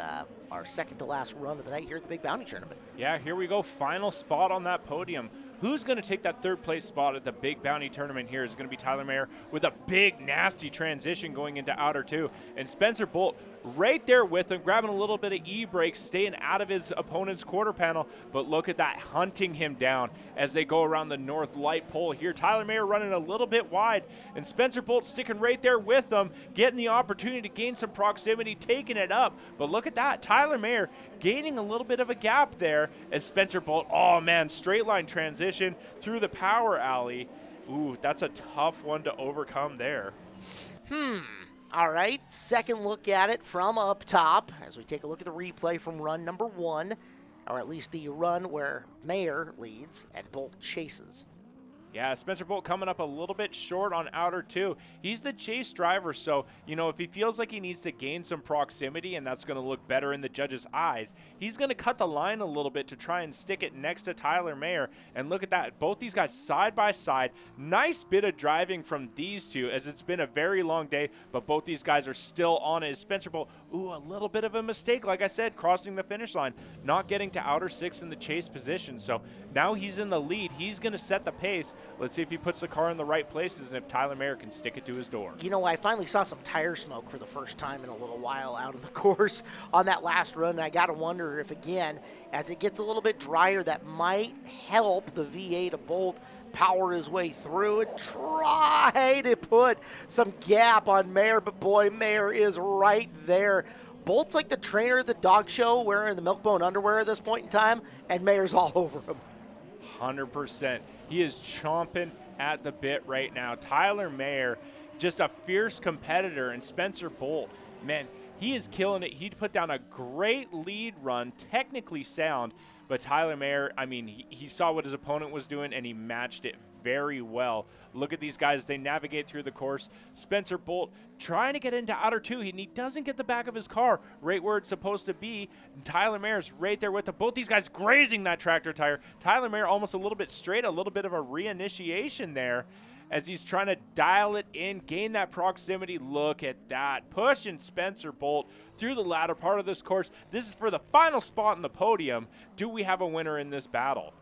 our second to last run of the night here at the Big Bounty Tournament. Yeah, here we go. Final spot on that podium. Who's going to take that third place spot at the Big Bounty Tournament here is going to be Tyler Mayer with a big, nasty transition going into outer 2. And Spencer Bolt right there with him, grabbing a little bit of e-brakes, staying out of his opponent's quarter panel. But look at that, hunting him down as they go around the north light pole here. Tyler Mayer running a little bit wide, and Spencer Bolt sticking right there with them, getting the opportunity to gain some proximity, taking it up. But look at that, Tyler Mayer gaining a little bit of a gap there as Spencer Bolt, oh man, straight line transition through the power alley. Ooh, that's a tough one to overcome there. All right, second look at it from up top as we take a look at the replay from run number 1, or at least the run where Mayer leads and Bolt chases. Yeah, Spencer Bolt coming up a little bit short on outer 2. He's the chase driver, so, if he feels like he needs to gain some proximity and that's going to look better in the judges' eyes, he's going to cut the line a little bit to try and stick it next to Tyler Mayer. And look at that, both these guys side by side. Nice bit of driving from these two as it's been a very long day, but both these guys are still on it. Spencer Bolt, ooh, a little bit of a mistake, like I said, crossing the finish line, not getting to outer 6 in the chase position. So now he's in the lead. He's going to set the pace. Let's see if he puts the car in the right places and if Tyler Mayer can stick it to his door. I finally saw some tire smoke for the first time in a little while out on the course on that last run. And I got to wonder if, again, as it gets a little bit drier, that might help the V8 of Bolt power his way through and try to put some gap on Mayer. But, boy, Mayer is right there. Bolt's like the trainer at the dog show wearing the Milkbone underwear at this point in time, and Mayer's all over him. 100%. He is chomping at the bit right now. Tyler Mayer, just a fierce competitor, and Spencer Bolt, man, he is killing it. He put down a great lead run, technically sound, but Tyler Mayer, I mean, he saw what his opponent was doing, and he matched it very well. Look at these guys. They navigate through the course. Spencer Bolt trying to get into outer 2, and he doesn't get the back of his car right where it's supposed to be. And Tyler Mayer's right there with them. Both these guys grazing that tractor tire. Tyler Mayer almost a little bit straight, a little bit of a reinitiation there as he's trying to dial it in, gain that proximity. Look at that. Pushing Spencer Bolt through the latter part of this course. This is for the final spot in the podium. Do we have a winner in this battle?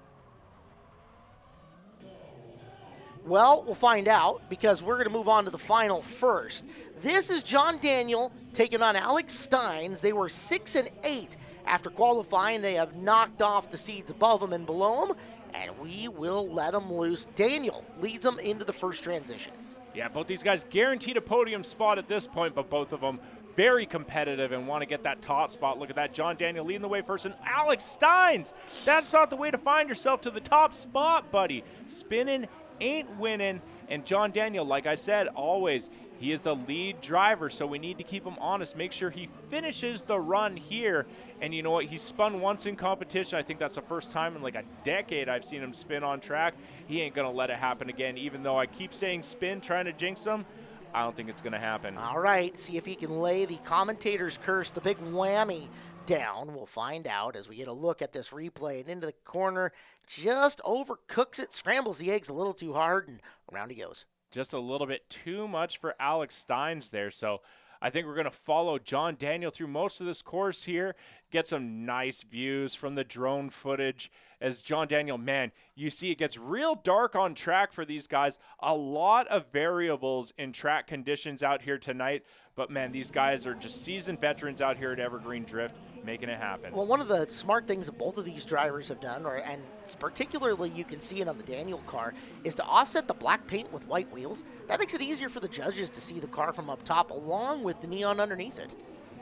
Well, we'll find out because we're going to move on to the final first. This is John Daniel taking on Alex Steins. They were 6 and 8 after qualifying. They have knocked off the seeds above them and below them, and we will let them loose. Daniel leads them into the first transition. Yeah, both these guys guaranteed a podium spot at this point, but both of them very competitive and want to get that top spot. Look at that. John Daniel leading the way first, and Alex Steins. That's not the way to find yourself to the top spot, buddy. Spinning ain't winning. And John Daniel, like I said, always, he is the lead driver, so we need to keep him honest. Make sure he finishes the run here. And you know what? He spun once in competition. I think that's the first time in like a decade I've seen him spin on track. He ain't going to let it happen again, even though I keep saying spin, trying to jinx him. I don't think it's going to happen. All right, see if he can lay the commentator's curse, the big whammy, down. We'll find out as we get a look at this replay. And into the corner, just overcooks it, scrambles the eggs a little too hard, and around he goes. Just a little bit too much for Alex Steins there. So I think we're going to follow John Daniel through most of this course here, get some nice views from the drone footage as John Daniel, man, you see it gets real dark on track for these guys. A lot of variables in track conditions out here tonight. But, man, these guys are just seasoned veterans out here at Evergreen Drift making it happen. Well, one of the smart things that both of these drivers have done, and particularly you can see it on the Daniel car, is to offset the black paint with white wheels. That makes it easier for the judges to see the car from up top along with the neon underneath it.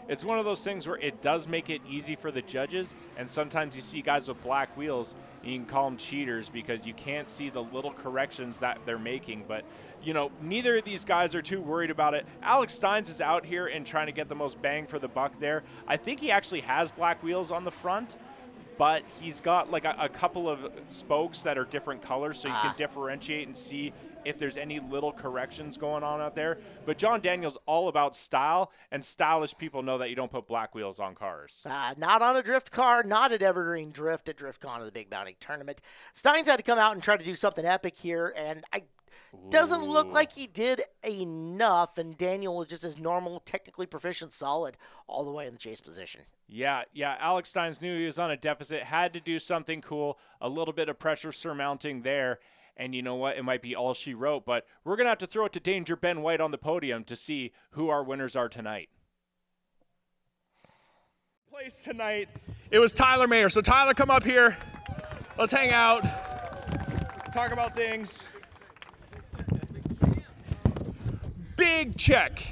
It's one of those things where it does make it easy for the judges, and sometimes you see guys with black wheels, and you can call them cheaters because you can't see the little corrections that they're making. But, you know, neither of these guys are too worried about it. Alex Steins is out here and trying to get the most bang for the buck there. I think he actually has black wheels on the front, but he's got like a couple of spokes that are different colors, so you can differentiate and see if there's any little corrections going on out there. But John Daniel's all about style, and stylish people know that you don't put black wheels on cars. Not on a drift car, not at Evergreen Drift, at Driftcon or the Big Bounty Tournament. Steins had to come out and try to do something epic here, and doesn't look like he did enough, and Daniel was just his normal, technically proficient, solid, all the way in the chase position. Yeah, Alex Steins knew he was on a deficit, had to do something cool, a little bit of pressure surmounting there. And you know what? It might be all she wrote, but we're going to have to throw it to Danger Ben White on the podium to see who our winners are tonight. Place tonight, it was Tyler Mayer. So Tyler, come up here. Let's hang out, talk about things. Big check.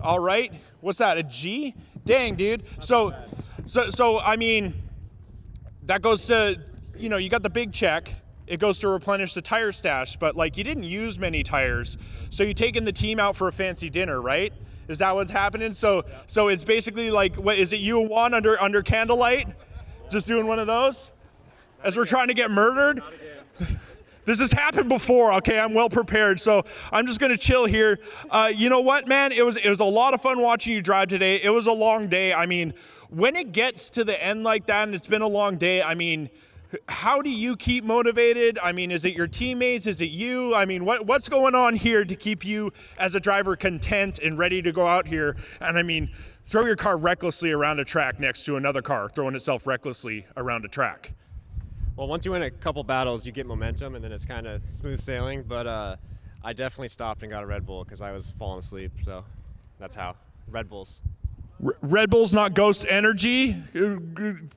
All right. What's that, a G? Dang, dude. So I mean, that goes to, you know, you got the big check. It goes to replenish the tire stash, but like you didn't use many tires, so you taking the team out for a fancy dinner, right? Is that what's happening? So it's basically like, what is it? You and Juan under candlelight, just doing one of those, as we're trying to get murdered. This has happened before. Okay, I'm well prepared, so I'm just gonna chill here. You know what, man? It was a lot of fun watching you drive today. It was a long day. I mean, when it gets to the end like that, and it's been a long day, I mean, how do you keep motivated? I mean, is it your teammates? Is it you? I mean, what's going on here to keep you as a driver content and ready to go out here? And I mean, throw your car recklessly around a track next to another car throwing itself recklessly around a track. Well, once you win a couple battles, you get momentum, and then it's kind of smooth sailing. But I definitely stopped and got a Red Bull because I was falling asleep. So that's how. Red Bulls. Red Bull's not Ghost Energy,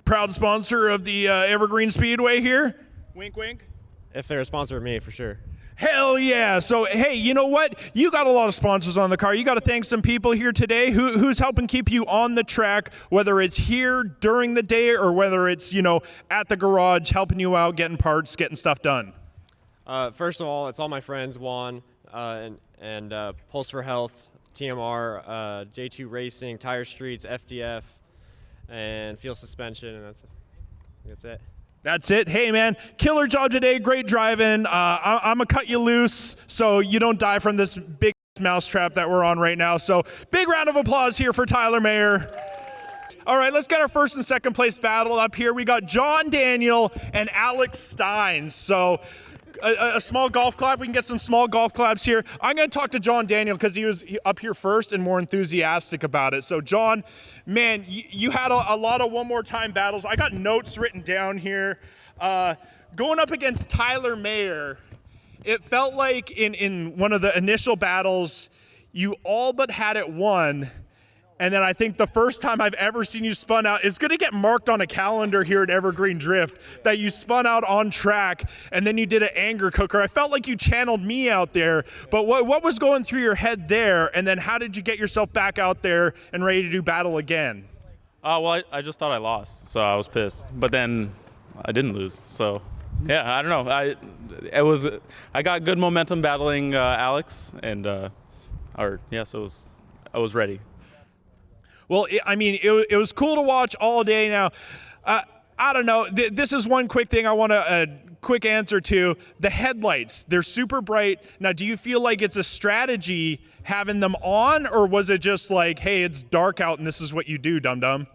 proud sponsor of the Evergreen Speedway here. Wink, wink. If they're a sponsor of me, for sure. Hell yeah. So, hey, you know what? You got a lot of sponsors on the car. You got to thank some people here today. Who's helping keep you on the track, whether it's here during the day or whether it's, you know, at the garage, helping you out, getting parts, getting stuff done? First of all, it's all my friends, Juan and Pulse for Health, TMR, J2 Racing, Tire Streets, FDF, and Fuel Suspension, and that's it. That's it. Hey, man, killer job today. Great driving. I'm going to cut you loose so you don't die from this big mousetrap that we're on right now. So big round of applause here for Tyler Mayer. All right, let's get our first and second place battle up here. We got John Daniel and Alex Stein. So a small golf clap. We can get some small golf claps here. I'm going to talk to John Daniel because he was up here first and more enthusiastic about it. So, John, man, you had a lot of one more time battles. I got notes written down here. Going up against Tyler Mayer, it felt like in one of the initial battles, you all but had it won. And then I think the first time I've ever seen you spun out, it's going to get marked on a calendar here at Evergreen Drift that you spun out on track and then you did an anger cooker. I felt like you channeled me out there, but what was going through your head there? And then how did you get yourself back out there and ready to do battle again? Well, I just thought I lost, so I was pissed. But then I didn't lose, so yeah, I don't know. I got good momentum battling Alex, and so I was ready. Well, it was cool to watch all day. Now, I don't know. This is one quick thing I want a quick answer to. The headlights, they're super bright. Now, do you feel like it's a strategy having them on, or was it just like, hey, it's dark out and this is what you do, dum-dum?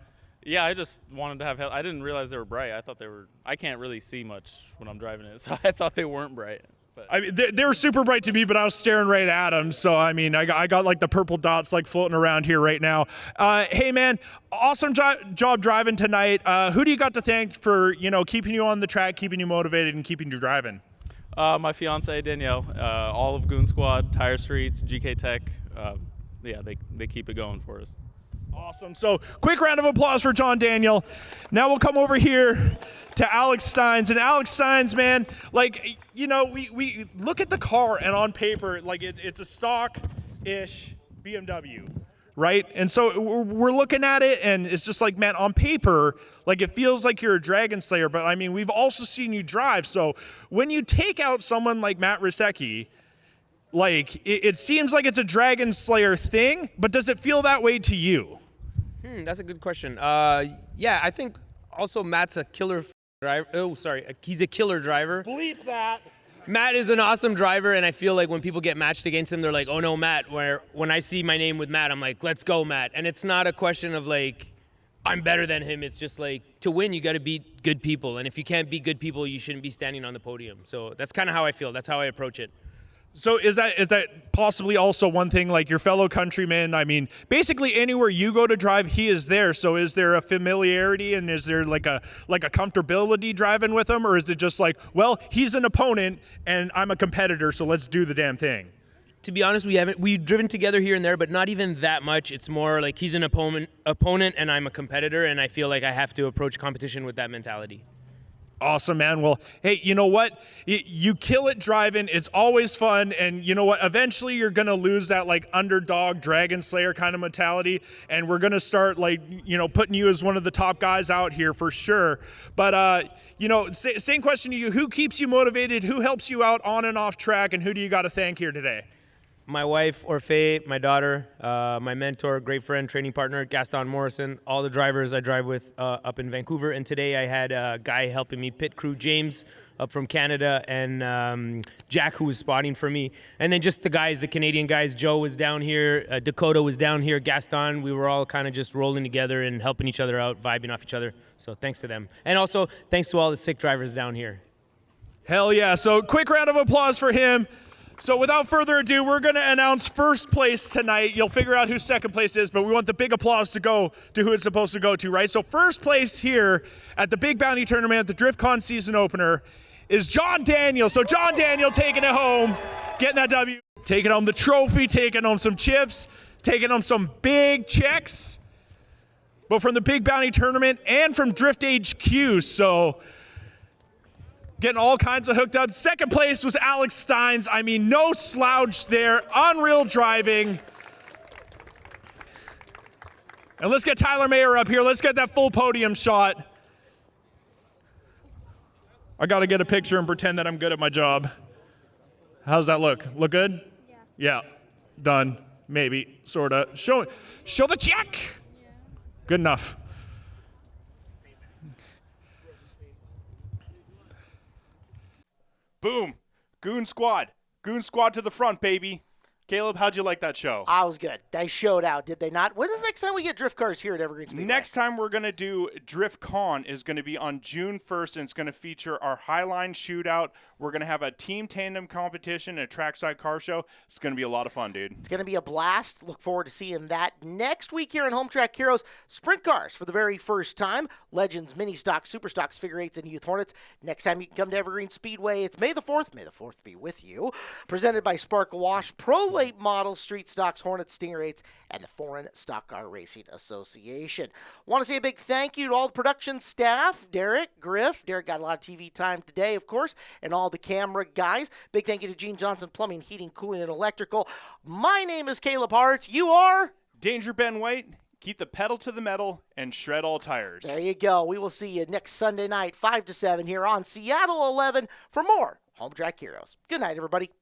Yeah, I just wanted to have I didn't realize they were bright. I thought I can't really see much when I'm driving it, so I thought they weren't bright. But I mean, they were super bright to me, but I was staring right at them. So, I mean, I got like the purple dots like floating around here right now. Hey, man, awesome job driving tonight. Who do you got to thank for, keeping you on the track, keeping you motivated, and keeping you driving? My fiance, Danielle, all of Goon Squad, Tire Streets, GK Tech. They keep it going for us. Awesome. So, quick round of applause for John Daniel. Now we'll come over here to Alex Steins. And Alex Steins, man, like, we look at the car and on paper, like it's a stock-ish BMW, right? And so we're looking at it and it's just like, man, on paper, like it feels like you're a Dragon Slayer. But I mean, we've also seen you drive. So when you take out someone like Matt Rzeki, like it seems like it's a Dragon Slayer thing, but does it feel that way to you? That's a good question. Yeah, I think also Matt's a killer driver. Oh, sorry. He's a killer driver. Bleep that. Matt is an awesome driver, and I feel like when people get matched against him, they're like, oh, no, Matt. Where when I see my name with Matt, I'm like, let's go, Matt. And it's not a question of, like, I'm better than him. It's just, like, to win, you got to beat good people. And if you can't beat good people, you shouldn't be standing on the podium. So that's kind of how I feel. That's how I approach it. So is that possibly also one thing, like your fellow countrymen? I mean, basically anywhere you go to drive, he is there. So is there a familiarity and is there like a comfortability driving with him, or is it just like, well, he's an opponent and I'm a competitor, so let's do the damn thing? To be honest, we've driven together here and there, but not even that much. It's more like he's an opponent and I'm a competitor, and I feel like I have to approach competition with that mentality. Awesome, man. Well, hey, you know what? You kill it driving. It's always fun. And you know what? Eventually, you're going to lose that, like, underdog Dragon Slayer kind of mentality. And we're going to start, like, putting you as one of the top guys out here for sure. But, same question to you. Who keeps you motivated? Who helps you out on and off track? And who do you got to thank here today? My wife, Orfei, my daughter, my mentor, great friend, training partner, Gaston Morrison, all the drivers I drive with up in Vancouver. And today I had a guy helping me, pit crew, James, up from Canada, and Jack, who was spotting for me. And then just the guys, the Canadian guys, Joe was down here, Dakota was down here, Gaston. We were all kind of just rolling together and helping each other out, vibing off each other. So thanks to them. And also thanks to all the sick drivers down here. Hell yeah. So quick round of applause for him. So without further ado, we're going to announce first place tonight. You'll figure out who second place is, but we want the big applause to go to who it's supposed to go to, right? So first place here at the Big Bounty Tournament at the Driftcon season opener is John Daniel. So John Daniel taking it home, getting that W, taking home the trophy, taking home some chips, taking home some big checks, but from the Big Bounty Tournament and from Drift HQ. So getting all kinds of hooked up. Second place was Alex Steins. I mean, no slouch there. Unreal driving. And let's get Tyler Mayer up here. Let's get that full podium shot. I got to get a picture and pretend that I'm good at my job. How's that look? Look good? Yeah. Done. Maybe. Sort of. Show the check. Yeah. Good enough. Boom. Goon Squad. Goon Squad to the front, baby. Caleb, how'd you like that show? I was good. They showed out, did they not? When is the next time we get drift cars here at Evergreen Speedway? Next time we're going to do Driftcon is going to be on June 1st, and it's going to feature our Highline Shootout. We're going to have a team tandem competition and a trackside car show. It's going to be a lot of fun, dude. It's going to be a blast. Look forward to seeing that next week here in Home Track Heroes. Sprint cars for the very first time. Legends, Mini Stocks, Super Stocks, Figure 8s, and Youth Hornets. Next time you can come to Evergreen Speedway, it's May the 4th. May the 4th be with you. Presented by Sparkle Wash, Pro Late Models, Street Stocks, Hornets, Stinger 8s, and the Foreign Stock Car Racing Association. Want to say a big thank you to all the production staff. Derek, Griff. Derek got a lot of TV time today, of course, and all the camera guys. Big thank you to Gene Johnson, Plumbing, Heating, Cooling, and Electrical. My name is Caleb Hart. You are? Danger Ben White. Keep the pedal to the metal and shred all tires. There you go. We will see you next Sunday night, 5 to 7 here on Seattle 11 for more Home Track Heroes. Good night, everybody.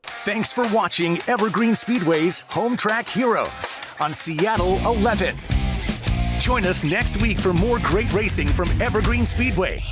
Thanks for watching Evergreen Speedway's Home Track Heroes on Seattle 11. Join us next week for more great racing from Evergreen Speedway.